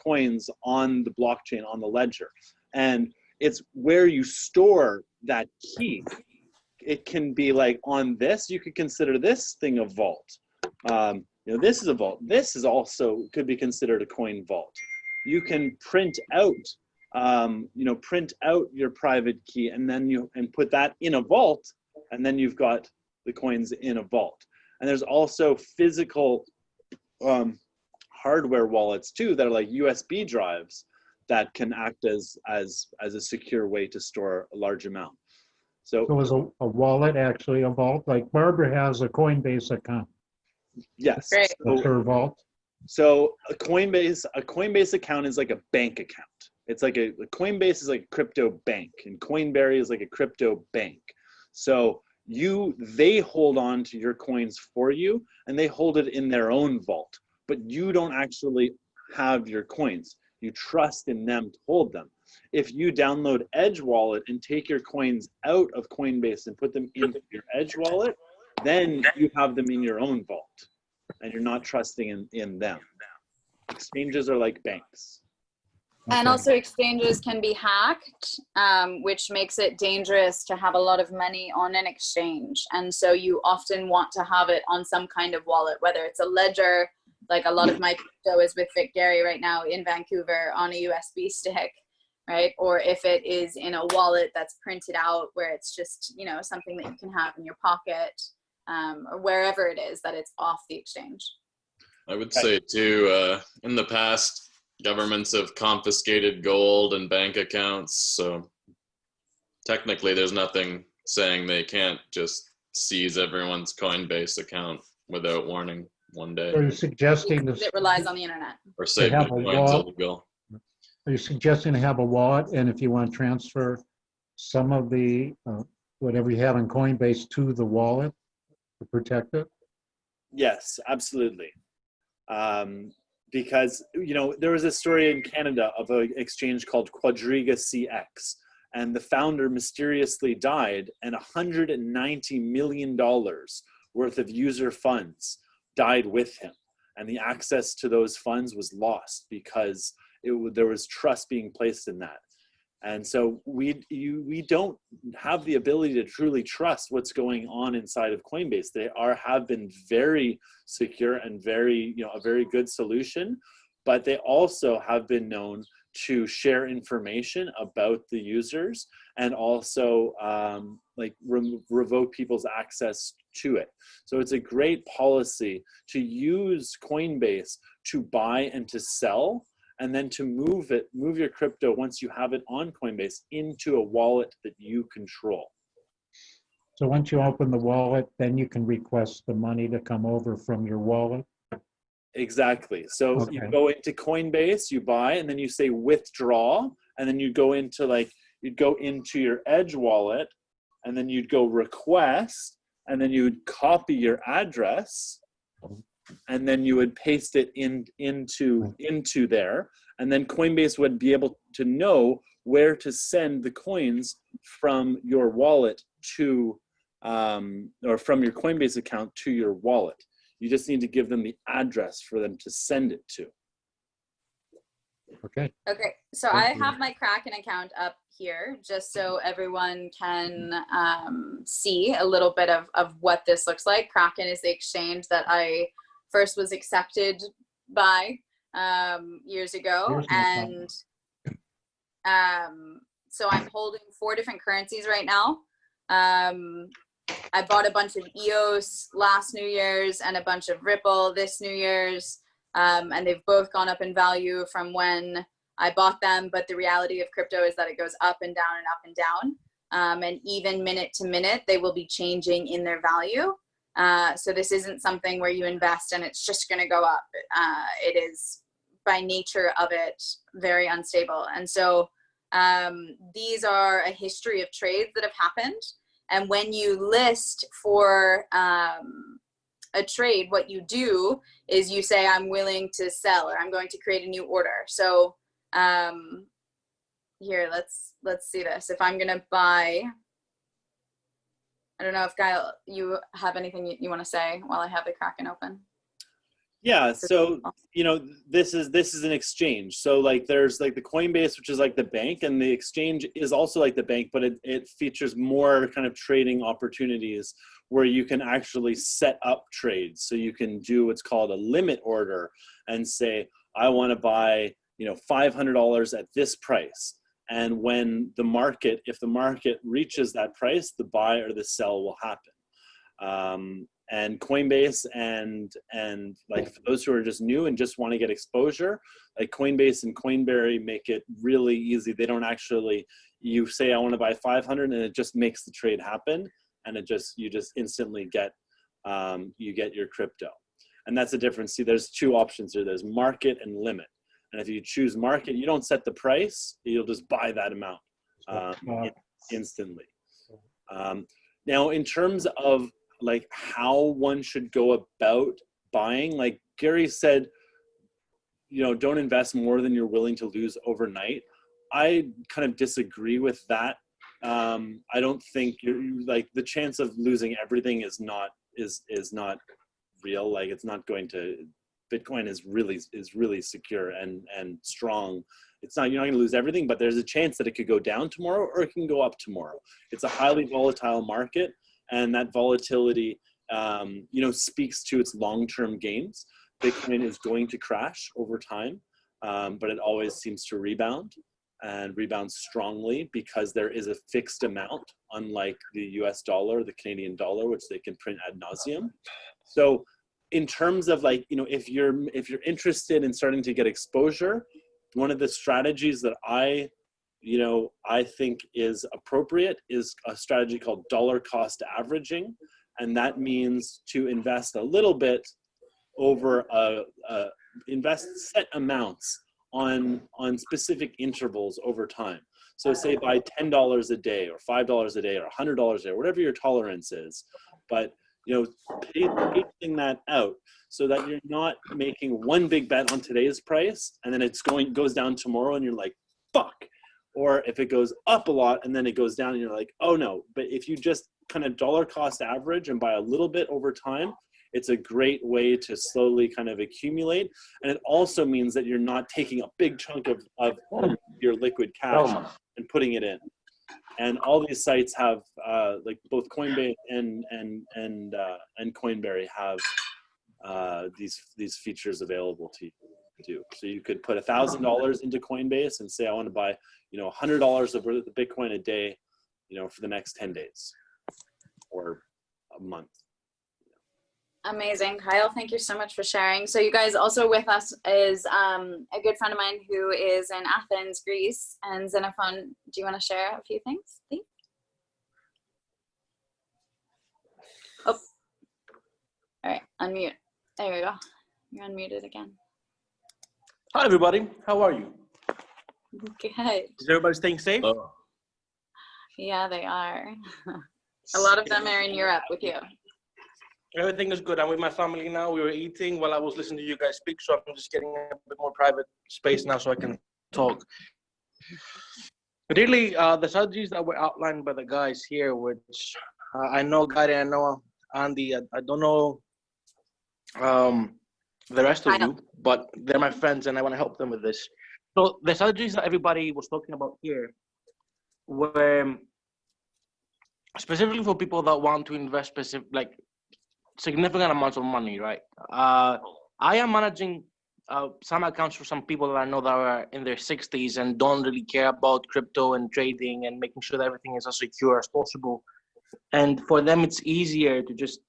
coins on the blockchain, on the ledger. And it's where you store that key. It can be like on this, you could consider this thing a vault. You know, this is a vault. This is also could be considered a coin vault. You can print out print out your private key and then put that in a vault, and then you've got the coins in a vault. And there's also physical hardware wallets too that are like USB drives that can act as a secure way to store a large amount. So is a wallet actually a vault? Like Barbara has a Coinbase account. yes. Great. That's her vault. So a Coinbase account is like a bank account. It's like Coinbase is like a crypto bank, and Coinberry is like a crypto bank. So they hold on to your coins for you, and they hold it in their own vault, but you don't actually have your coins. You trust in them to hold them. If you download Edge Wallet and take your coins out of Coinbase and put them into your Edge Wallet, then you have them in your own vault, and you're not trusting in them. Exchanges are like banks. And also exchanges can be hacked, which makes it dangerous to have a lot of money on an exchange. And so you often want to have it on some kind of wallet, whether it's a ledger, like a lot of my crypto is with Vic Gary right now in Vancouver on a USB stick, right? Or if it is in a wallet that's printed out where it's just, something that you can have in your pocket, or wherever it is that it's off the exchange. I would say too, in the past, governments have confiscated gold and bank accounts, so technically there's nothing saying they can't just seize everyone's Coinbase account without warning one day. Are you suggesting Because it relies on the internet. Or say have a Bitcoin's wallet? illegal. Are you suggesting to have a wallet, and if you want to transfer some of the whatever you have on Coinbase to the wallet to protect it? Yes, absolutely. Because there was a story in Canada of an exchange called Quadriga CX, and the founder mysteriously died, and $190 million worth of user funds died with him, and the access to those funds was lost because there was trust being placed in that. And so we don't have the ability to truly trust what's going on inside of Coinbase. They have been very secure and very, a very good solution, but they also have been known to share information about the users and also revoke people's access to it. So it's a great policy to use Coinbase to buy and to sell, and then to move your crypto once you have it on Coinbase into a wallet that you control. So once you open the wallet, then you can request the money to come over from your wallet? Exactly. So Okay. You go into Coinbase, you buy, and then you say withdraw, and then you go into you'd go into your Edge wallet, and then you'd go request, and then you would copy your address, and then you would paste it into there, and then Coinbase would be able to know where to send the coins from your wallet to, or from your Coinbase account to your wallet. You just need to give them the address for them to send it to. Okay. Okay, so I have my Kraken account up here just so everyone can see a little bit of what this looks like. Kraken is the exchange that I first was accepted by years ago. And so I'm holding 4 different currencies right now. I bought a bunch of EOS last New Year's and a bunch of Ripple this New Year's. And they've both gone up in value from when I bought them. But the reality of crypto is that it goes up and down and up and down. And even minute to minute, they will be changing in their value. So this isn't something where you invest and it's just going to go up. It is by nature of it very unstable. And so these are a history of trades that have happened. And when you list for a trade, what you do is you say, I'm willing to sell, or I'm going to create a new order. So here, let's see this. If I'm going to buy, I don't know if Kyle, you have anything you want to say while I have the Kraken open? Yeah, so this is an exchange. So there's the Coinbase, which is like the bank, and the exchange is also like the bank, but it features more kind of trading opportunities where you can actually set up trades. So you can do what's called a limit order and say, I want to buy $500 at this price. And when if the market reaches that price, the buy or the sell will happen. And Coinbase and like for those who are just new and just want to get exposure, like Coinbase and Coinberry make it really easy. They don't actually, you say I want to buy 500 and it just makes the trade happen, and you just instantly get you get your crypto. And that's the difference. See, there's two options here. There's market and limit. And if you choose market, you don't set the price. You'll just buy that amount instantly. Now, in terms of like how one should go about buying, like Gary said, don't invest more than you're willing to lose overnight. I kind of disagree with that. I don't think like the chance of losing everything is not real. Like it's not going to. Bitcoin is really secure and strong. You're not going to lose everything, but there's a chance that it could go down tomorrow or it can go up tomorrow. It's a highly volatile market, and that volatility, speaks to its long-term gains. Bitcoin is going to crash over time, but it always seems to rebound and rebound strongly because there is a fixed amount, unlike the US dollar, the Canadian dollar, which they can print ad nauseum. So in terms of like, if you're interested in starting to get exposure, one of the strategies that I think is appropriate is a strategy called dollar cost averaging. And that means to invest a little bit over invest set amounts on specific intervals over time. So say buy $10 a day or $5 a day or $100 a day, whatever your tolerance is. But pacing that out so that you're not making one big bet on today's price and then goes down tomorrow and you're like, fuck. Or if it goes up a lot and then it goes down and you're like, oh no. But if you just kind of dollar cost average and buy a little bit over time, it's a great way to slowly kind of accumulate. And it also means that you're not taking a big chunk of your liquid cash and putting it in. And all these sites have, like both Coinbase and Coinberry have these features available to you to do. So you could put $1,000 into Coinbase and say, I want to buy, $100 of the Bitcoin a day, for the next 10 days or a month. Amazing. Kyle, thank you so much for sharing. So you guys, also with us is a good friend of mine who is in Athens, Greece. And Xenophon, do you want to share a few things, please? Oh, all right, unmute. There we go. You're unmuted again. Hi, everybody. How are you? Good. Is everybody staying safe? Yeah, they are. A lot of them are in Europe with you. Everything is good. I'm with my family now. We were eating while I was listening to you guys speak, so I'm just getting a bit more private space now so I can talk. Really, the strategies that were outlined by the guys here, which I know Gary, I know Andy, I don't know the rest of you, but they're my friends and I want to help them with this. So the strategies that everybody was talking about here were specifically for people that want to invest significant amounts of money, right? I am managing some accounts for some people that I know that are in their 60s and don't really care about crypto and trading and making sure that everything is as secure as possible. And for them, it's easier to just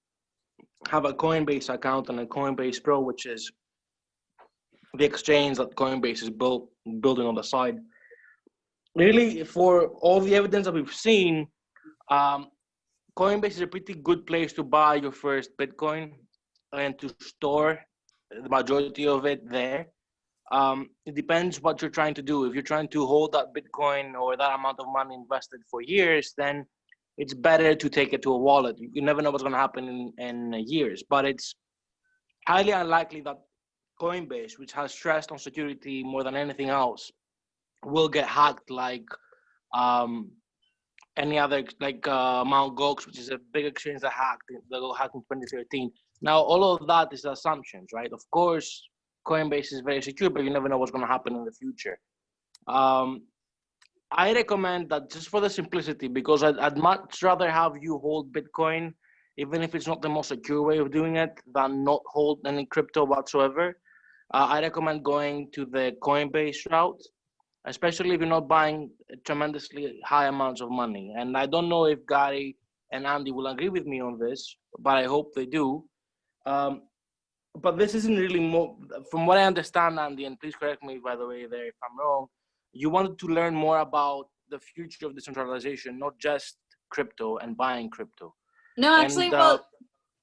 have a Coinbase account and a Coinbase Pro, which is the exchange that Coinbase is building on the side. Really, for all the evidence that we've seen, Coinbase is a pretty good place to buy your first Bitcoin and to store the majority of it there. It depends what you're trying to do. If you're trying to hold that Bitcoin or that amount of money invested for years, then it's better to take it to a wallet. You never know what's going to happen in years, but it's highly unlikely that Coinbase, which has stressed on security more than anything else, will get hacked like any other, like Mt. Gox, which is a big exchange that got hacked in 2013. Now, all of that is assumptions, right? Of course, Coinbase is very secure, but you never know what's going to happen in the future. I recommend that just for the simplicity, because I'd much rather have you hold Bitcoin, even if it's not the most secure way of doing it, than not hold any crypto whatsoever. I recommend going to the Coinbase route. especially if you're not buying tremendously high amounts of money. And I don't know if Gary and Andy will agree with me on this, but I hope they do. But this isn't really more, from what I understand, Andy, and please correct me, by the way, there if I'm wrong, you wanted to learn more about the future of decentralization, not just crypto and buying crypto. No, actually, well,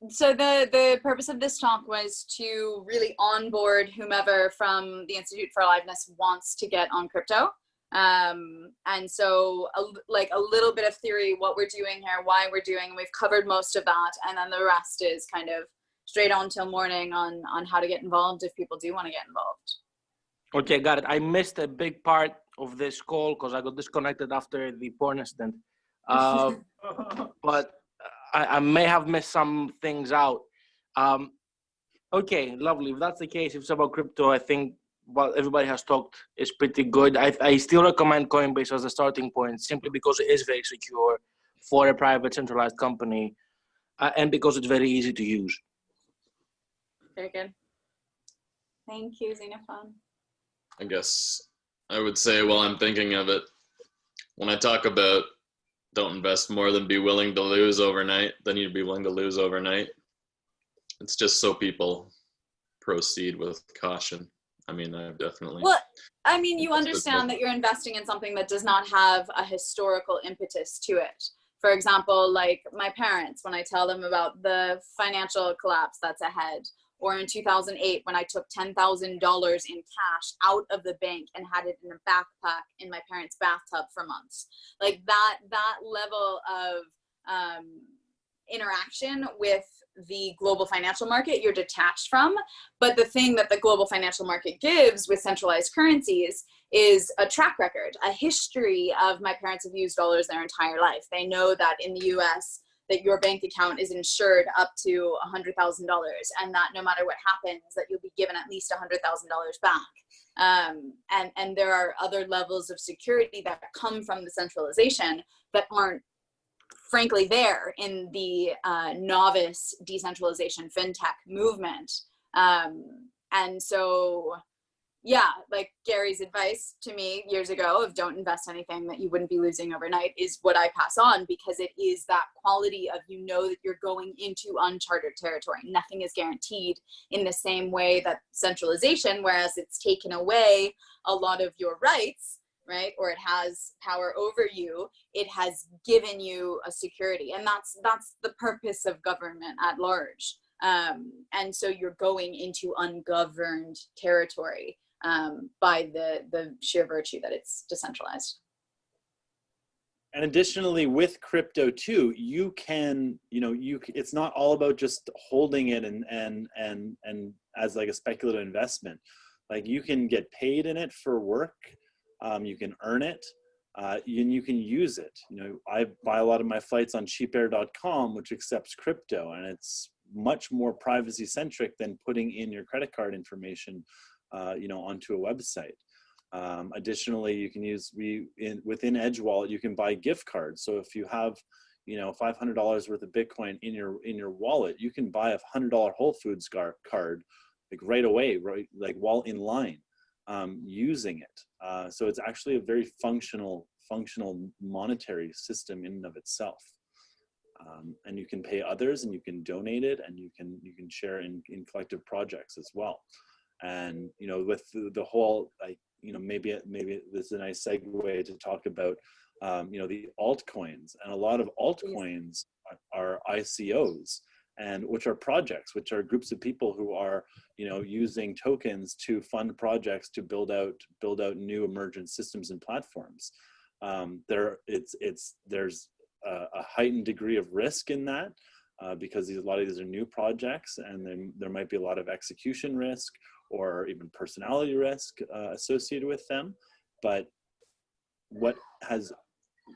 so the purpose of this talk was to really onboard whomever from the Institute for Aliveness wants to get on crypto. And so like a little bit of theory, what we're doing here, why we're doing, we've covered most of that. And then the rest is kind of straight on till morning on how to get involved if people do want to get involved. Okay, got it. I missed a big part of this call because I got disconnected after the porn incident. But I may have missed some things out. Okay, lovely. If that's the case, if it's about crypto, I think what everybody has talked is pretty good. I still recommend Coinbase as a starting point simply because it is very secure for a private centralized company and because it's very easy to use. Very good. Thank you, Xenophon. I guess I would say while I'm thinking of it, when I talk about don't invest more than be willing to lose overnight, then you'd be willing to lose overnight. It's just so people proceed with caution. I mean, I've definitely... Well, I mean, you understand that you're investing in something that does not have a historical impetus to it. For example, like my parents, when I tell them about the financial collapse that's ahead, or in 2008, when I took $10,000 in cash out of the bank and had it in a backpack in my parents' bathtub for months. Like that level of interaction with the global financial market, you're detached from. But the thing that the global financial market gives with centralized currencies is a track record, a history of my parents have used dollars their entire life. They know that in the US, that your bank account is insured up to $100,000 and that no matter what happens, that you'll be given at least $100,000 back. And there are other levels of security that come from the centralization that aren't frankly there in the novice decentralization fintech movement. And so, yeah, like Gary's advice to me years ago of don't invest anything that you wouldn't be losing overnight is what I pass on, because it is that quality of, you know, that you're going into uncharted territory. Nothing is guaranteed in the same way that centralization, whereas it's taken away a lot of your rights, right? Or it has power over you, it has given you a security. And that's the purpose of government at large. And so you're going into ungoverned territory by the sheer virtue that it's decentralized. And additionally, with crypto too, you can, it's not all about just holding it and as like a speculative investment. Like you can get paid in it for work, you can earn it, and you can use it. I buy a lot of my flights on cheapair.com, which accepts crypto, and it's much more privacy centric than putting in your credit card information onto a website. Additionally, you can use within Edge Wallet, you can buy gift cards. So if you have $500 worth of Bitcoin in your wallet, you can buy a $100 Whole Foods card like right away, right, like while in line, using it. So it's actually a very functional monetary system in and of itself. And you can pay others, and you can donate it, and you can share in collective projects as well. And with the whole, like, maybe this is a nice segue to talk about the altcoins. And a lot of altcoins are ICOs, and which are projects, which are groups of people who are using tokens to fund projects to build out new emergent systems and platforms. There's a heightened degree of risk in that, because a lot of these are new projects, and then there might be a lot of execution risk or even personality risk associated with them. But what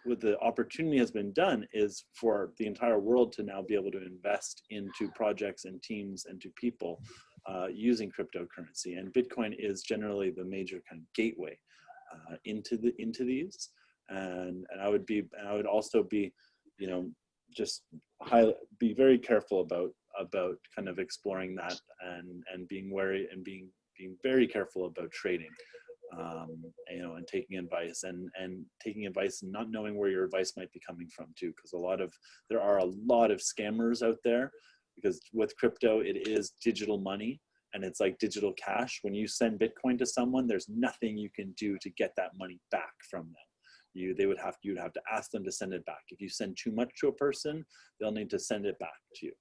the opportunity has been done is for the entire world to now be able to invest into projects and teams and to people using cryptocurrency. And Bitcoin is generally the major kind of gateway into these. And I would also be, be very careful about kind of exploring that and being wary and being very careful about trading you know, and taking advice and taking advice and not knowing where your advice might be coming from too, because there are a lot of scammers out there, because with crypto, it is digital money and it's like digital cash. When you send Bitcoin to someone, there's nothing you can do to get that money back from them. You'd have to ask them to send it back. If you send too much to a person, they'll need to send it back to you.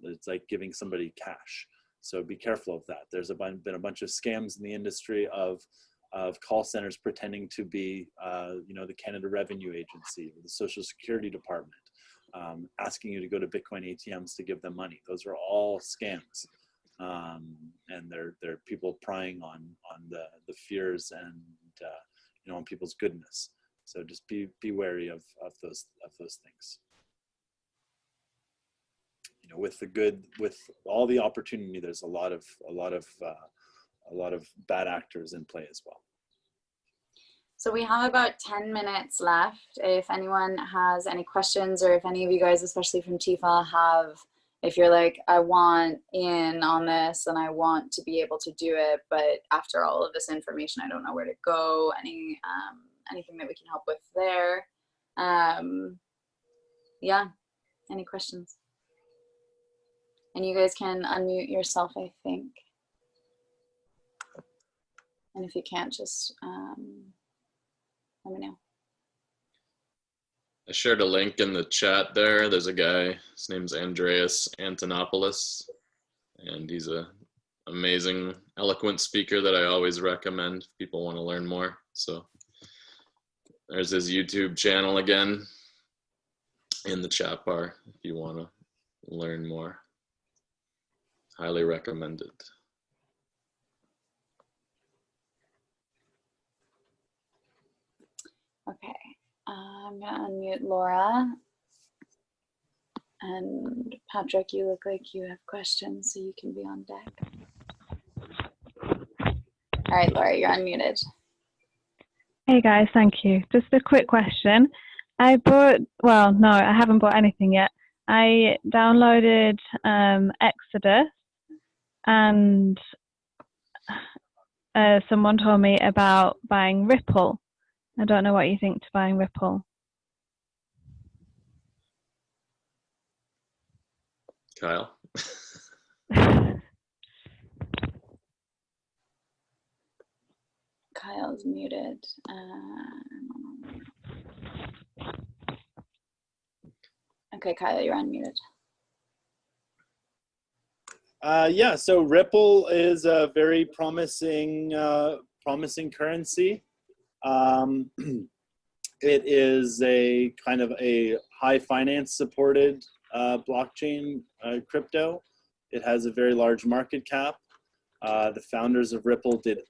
It's like giving somebody cash. So be careful of that. There's been a bunch of scams in the industry of call centers pretending to be, you know, the Canada Revenue Agency, or the Social Security Department, asking you to go to Bitcoin ATMs to give them money. Those are all scams, and they're people prying on the fears and you know, on people's goodness. So just be wary of those things. You know, with all the opportunity, there's a lot of bad actors in play as well. So we have about 10 minutes left. If anyone has any questions, or if any of you guys, especially from TIFA, if you're like, I want in on this and I want to be able to do it, but after all of this information, I don't know where to go, anything that we can help with there. Yeah, any questions? And you guys can unmute yourself, I think. And if you can't, just let me know. I shared a link in the chat there. There's a guy, his name's Andreas Antonopoulos, and he's an amazing, eloquent speaker that I always recommend if people want to learn more. So there's his YouTube channel again in the chat bar if you want to learn more. Highly recommended. Okay, I'm gonna unmute Laura. And Patrick, you look like you have questions, so you can be on deck. All right, Laura, you're unmuted. Hey guys, thank you. Just a quick question. I haven't bought anything yet. I downloaded Exodus, and someone told me about buying Ripple. I don't know what you think to buying Ripple. Kyle. Kyle's muted. Okay, Kyle, you're unmuted. Yeah, so Ripple is a very promising currency. It is a kind of a high finance supported blockchain crypto. It has a very large market cap. The founders of Ripple did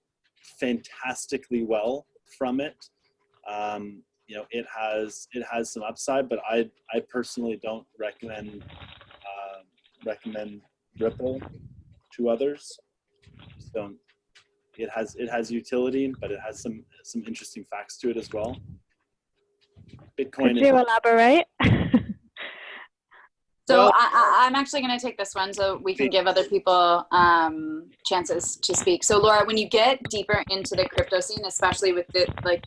fantastically well from it. You know, it has some upside, but I personally don't recommend Ripple to others. Just don't. It has utility, but it has some interesting facts to it as well. Bitcoin. Could you elaborate? So Well, I'm actually going to take this one so we can give other people chances to speak. So Laura, when you get deeper into the crypto scene, especially with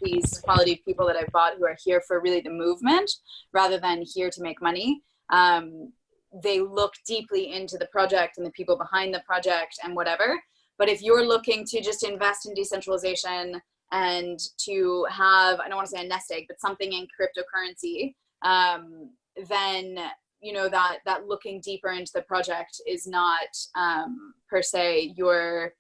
these quality people that I've bought who are here for really the movement rather than here to make money, they look deeply into the project and the people behind the project and whatever. But if you're looking to just invest in decentralization and to have, I don't want to say a nest egg, but something in cryptocurrency, then you know that looking deeper into the project is not per se your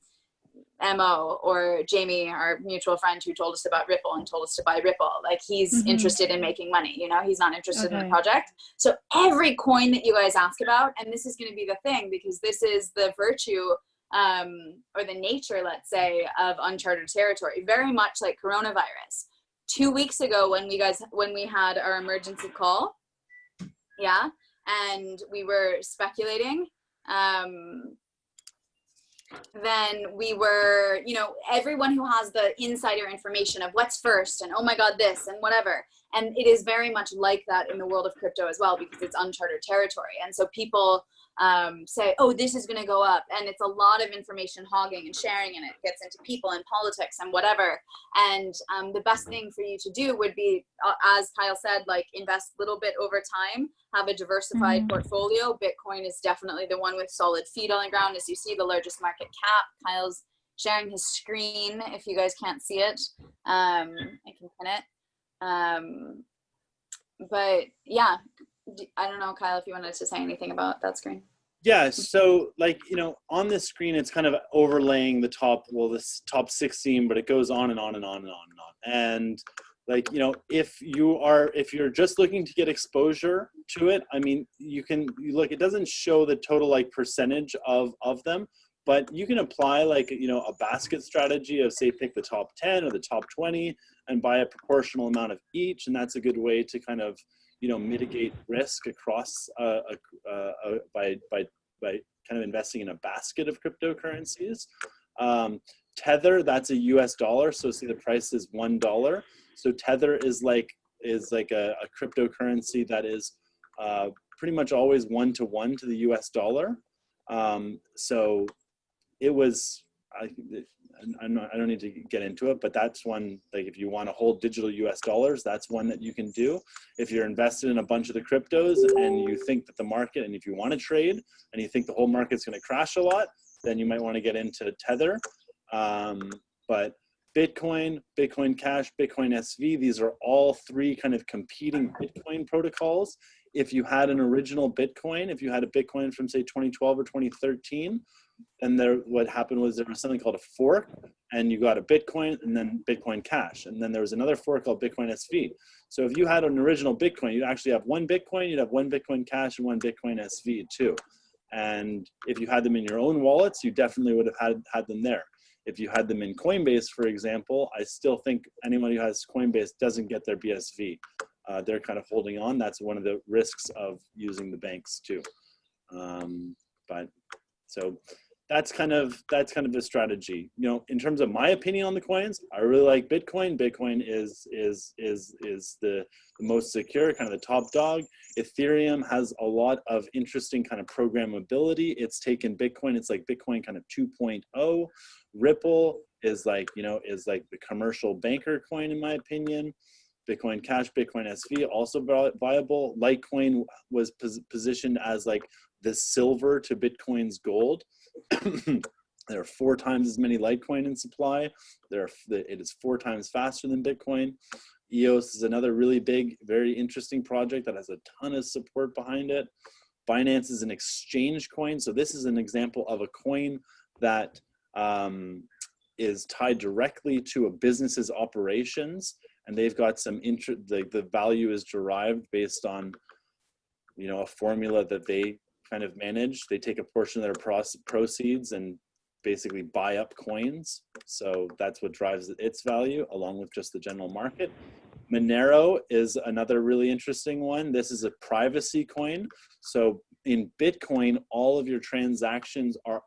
MO, or Jamie, our mutual friend who told us about Ripple and told us to buy Ripple. Like he's interested in making money, you know, he's not interested in the project. So every coin that you guys ask about, and this is going to be the thing, because this is the virtue or the nature, let's say, of uncharted territory, very much like coronavirus. 2 weeks ago when we had our emergency call, yeah, and we were speculating, then we were, you know, everyone who has the insider information of what's first and oh my God, this and whatever. And it is very much like that in the world of crypto as well, because it's uncharted territory. And so people say, oh, this is going to go up. And it's a lot of information hogging and sharing, and it gets into people and politics and whatever. And the best thing for you to do would be, as Kyle said, like invest a little bit over time, have a diversified portfolio. Bitcoin is definitely the one with solid feet on the ground. As you see, the largest market cap. Kyle's sharing his screen. If you guys can't see it, I can pin it. But yeah, I don't know, Kyle, if you wanted to say anything about that screen. Yeah, so like, you know, on this screen, it's kind of overlaying the top, well, this top 16, but it goes on and on and on and on and on. And like, you know, if you're just looking to get exposure to it, I mean, you look, it doesn't show the total like percentage of them, but you can apply like, you know, a basket strategy of, say, pick the top 10 or the top 20 and buy a proportional amount of each. And that's a good way to kind of, you know, mitigate risk across by kind of investing in a basket of cryptocurrencies. Tether, that's a US dollar. So see, the price is $1. So Tether is like a cryptocurrency that is pretty much always 1-to-1 to the US dollar. So it was, I don't need to get into it, but that's one, like if you want to hold digital US dollars, that's one that you can do. If you're invested in a bunch of the cryptos and you think that the market, and if you want to trade and you think the whole market's going to crash a lot, then you might want to get into Tether. But Bitcoin, Bitcoin Cash, Bitcoin SV, these are all three kind of competing Bitcoin protocols. If you had an original Bitcoin, if you had a Bitcoin from say 2012 or 2013, and what happened was there was something called a fork, and you got a Bitcoin and then Bitcoin Cash, and then there was another fork called Bitcoin SV. So if you had an original Bitcoin, you'd actually have one Bitcoin, you'd have one Bitcoin Cash and one Bitcoin SV too. And if you had them in your own wallets, you definitely would have had them there. If you had them in Coinbase, for example, I still think anyone who has Coinbase doesn't get their BSV. They're kind of holding on. That's one of the risks of using the banks too. But so that's kind of the strategy. You know, in terms of my opinion on the coins, I really like Bitcoin. Bitcoin is the most secure, kind of the top dog. Ethereum has a lot of interesting kind of programmability. It's taken Bitcoin, it's like Bitcoin kind of 2.0. Ripple is like, you know, is like the commercial banker coin in my opinion. Bitcoin Cash, Bitcoin SV, also viable. Litecoin was positioned as like the silver to Bitcoin's gold. There are 4 times as many Litecoin in supply. It is 4 times faster than Bitcoin. EOS is another really big, very interesting project that has a ton of support behind it. Binance is an exchange coin. So this is an example of a coin that is tied directly to a business's operations, and they've got some the value is derived based on, you know, a formula that they kind of manage. They take a portion of their proceeds and basically buy up coins. So that's what drives its value, along with just the general market. Monero is another really interesting one. This is a privacy coin. So in Bitcoin, all of your transactions are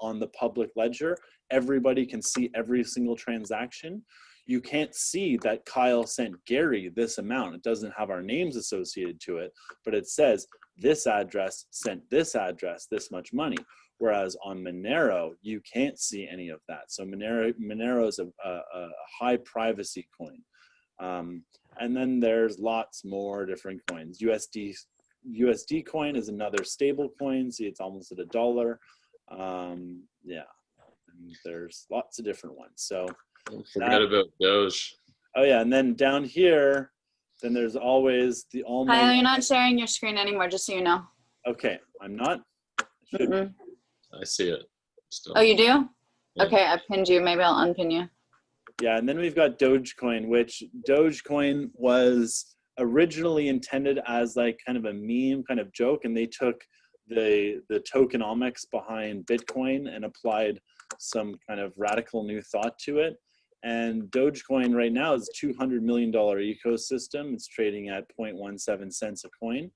on the public ledger. Everybody can see every single transaction. You can't see that Kyle sent Gary this amount. It doesn't have our names associated to it, but it says this address sent this address this much money. Whereas on Monero, you can't see any of that. So Monero is a high privacy coin. And then there's lots more different coins. USD coin is another stable coin. See, it's almost at $1. Yeah, and there's lots of different ones. So forget about Doge. Oh yeah, and then down here, then there's always the almighty. Kyle, you're not sharing your screen anymore, just so you know. Okay, I'm not. I see it still. Oh, you do? Yeah. Okay, I pinned you. Maybe I'll unpin you. Yeah, and then we've got Dogecoin, which Dogecoin was originally intended as like kind of a meme kind of joke, and they took the tokenomics behind Bitcoin and applied some kind of radical new thought to it. And Dogecoin right now is a $200 million ecosystem. It's trading at 0.17 cents a coin.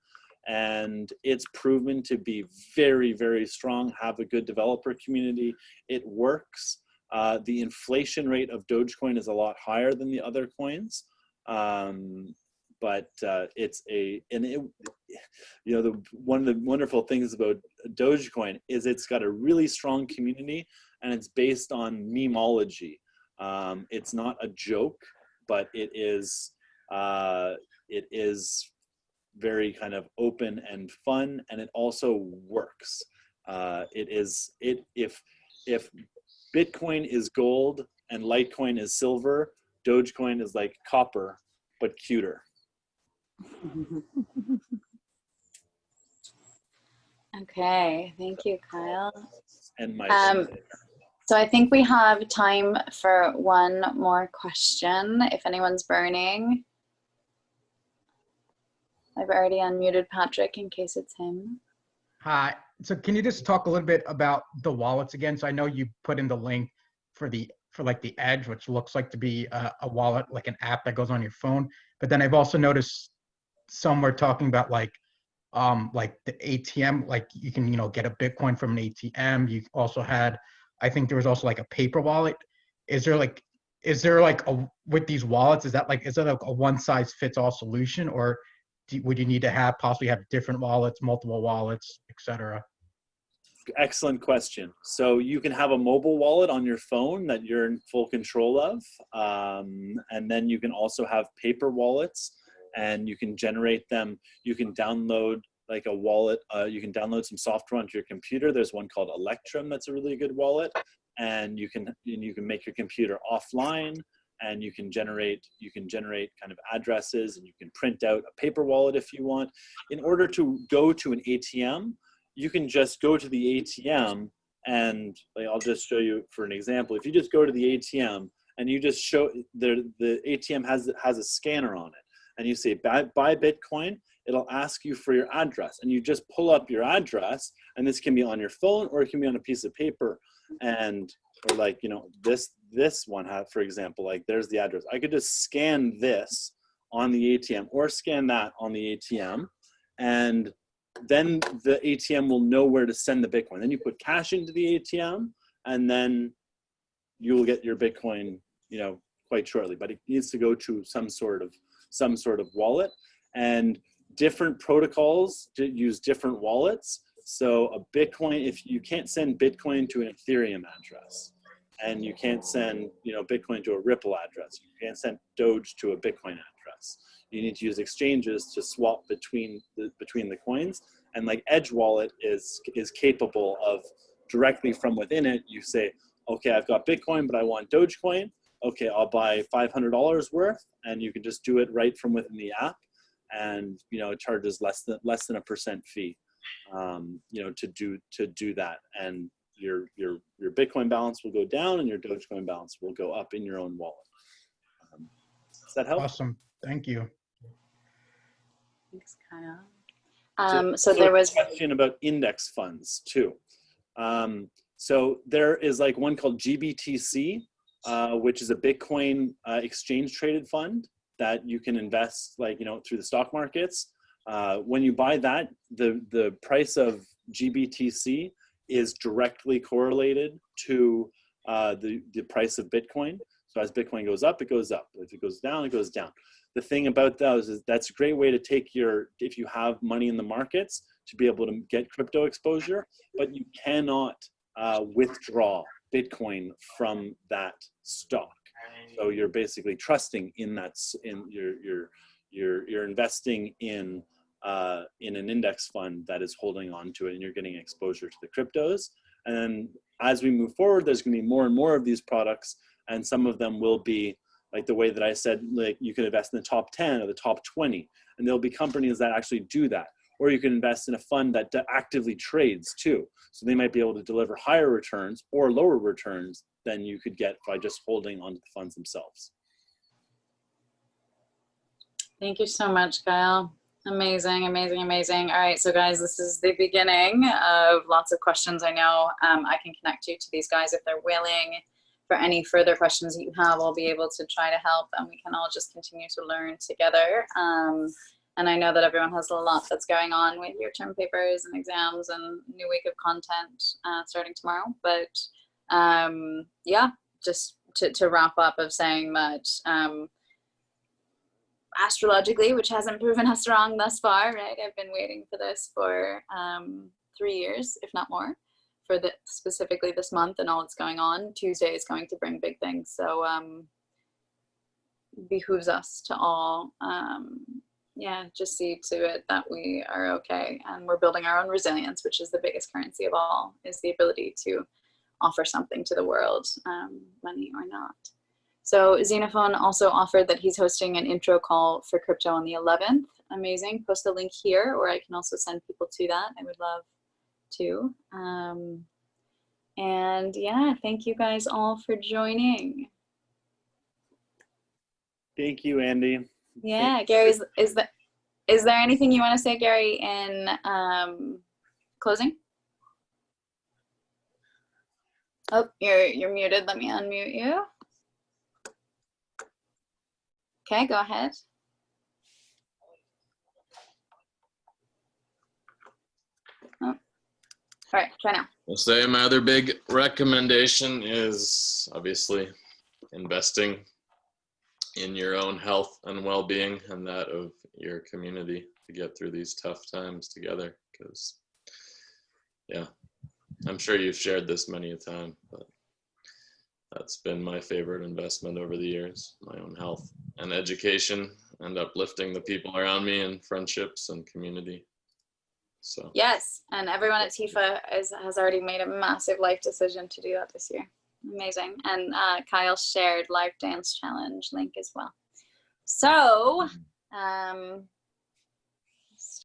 And it's proven to be very, very strong, have a good developer community. It works. The inflation rate of Dogecoin is a lot higher than the other coins. but one of the wonderful things about Dogecoin is it's got a really strong community, and it's based on memeology. It's not a joke, but it is very kind of open and fun, and it also works. If Bitcoin is gold and Litecoin is silver, Dogecoin is like copper but cuter. Okay, thank you, Kyle. And my so I think we have time for one more question, if anyone's burning. I've already unmuted Patrick in case it's him. Hi. So can you just talk a little bit about the wallets again? So I know you put in the link for like the Edge, which looks like to be a wallet, like an app that goes on your phone. But then I've also noticed some were talking about like the ATM, like you can, get a Bitcoin from an ATM. You also had, I think there was also like a paper wallet. Is there like with these wallets, is it like a one size fits all solution, or would you need to possibly have different wallets, multiple wallets, etc.? Excellent question. So you can have a mobile wallet on your phone that you're in full control of. And then you can also have paper wallets, and you can generate them. You can download like a wallet. You can download some software onto your computer. There's one called Electrum that's a really good wallet. And you can make your computer offline, and you can generate kind of addresses, and you can print out a paper wallet if you want. In order to go to an ATM, you can just go to the ATM, and I'll just show you for an example. If you just go to the ATM and you just show the ATM has a scanner on it, and you say buy Bitcoin, it'll ask you for your address, and you just pull up your address, and this can be on your phone or it can be on a piece of paper. And or like, this one, for example, like there's the address. I could just scan this on the ATM or scan that on the ATM, and then the ATM will know where to send the Bitcoin. Then you put cash into the ATM, and then you will get your Bitcoin, quite shortly. But it needs to go to some sort of wallet, and different protocols use different wallets. So a Bitcoin, if you can't send Bitcoin to an Ethereum address, and you can't send, Bitcoin to a Ripple address, you can't send Doge to a Bitcoin address. You need to use exchanges to swap between the coins. And like Edge Wallet is capable of directly from within it. You say, okay, I've got Bitcoin, but I want Dogecoin. Okay, I'll buy $500 worth, and you can just do it right from within the app. And it charges less than a % fee, to do that. And your Bitcoin balance will go down, and your Dogecoin balance will go up in your own wallet. Does that help? Awesome. Thank you. Thanks, Kyle. So there was a question about index funds too. So there is like one called GBTC, which is a Bitcoin exchange traded fund that you can invest through the stock markets. When you buy that, the price of GBTC is directly correlated to the price of Bitcoin. So as Bitcoin goes up, it goes up. If it goes down, it goes down. The thing about those is that's a great way to take if you have money in the markets, to be able to get crypto exposure, but you cannot withdraw Bitcoin from that stock. So you're basically trusting in that, you're investing in an index fund that is holding on to it, and you're getting exposure to the cryptos. And then as we move forward, there's going to be more and more of these products, and some of them will be like the way that I said, like you can invest in the top 10 or the top 20, and there'll be companies that actually do that. Or you can invest in a fund that actively trades too. So they might be able to deliver higher returns or lower returns than you could get by just holding onto the funds themselves. Thank you so much, Kyle. Amazing, amazing, amazing. All right, so guys, this is the beginning of lots of questions. I know I can connect you to these guys if they're willing. For any further questions that you have, I'll be able to try to help, and we can all just continue to learn together. And I know that everyone has a lot that's going on with your term papers and exams and new week of content starting tomorrow. But yeah, just to wrap up of saying that astrologically, which hasn't proven us wrong thus far, right? I've been waiting for this for 3 years, if not more, for specifically this month and all that's going on. Tuesday is going to bring big things. So behooves us to all, just see to it that we are okay. And we're building our own resilience, which is the biggest currency of all, is the ability to offer something to the world, money or not. So Xenophone also offered that he's hosting an intro call for crypto on the 11th. Amazing. Post a link here, or I can also send people to that. I would love to. And yeah, thank you guys all for joining. Thank you, Andy. Yeah, Gary, is there anything you want to say, Gary, in closing? Oh, you're muted. Let me unmute you. Okay, go ahead. Oh. All right, try now. I'll say my other big recommendation is obviously investing in your own health and well-being and that of your community to get through these tough times together. Because, yeah, I'm sure you've shared this many a time, but that's been my favorite investment over the years, my own health and education and uplifting the people around me and friendships and community. So yes, and everyone at TIFA has already made a massive life decision to do that this year. Amazing. And Kyle shared Live Dance Challenge link as well. So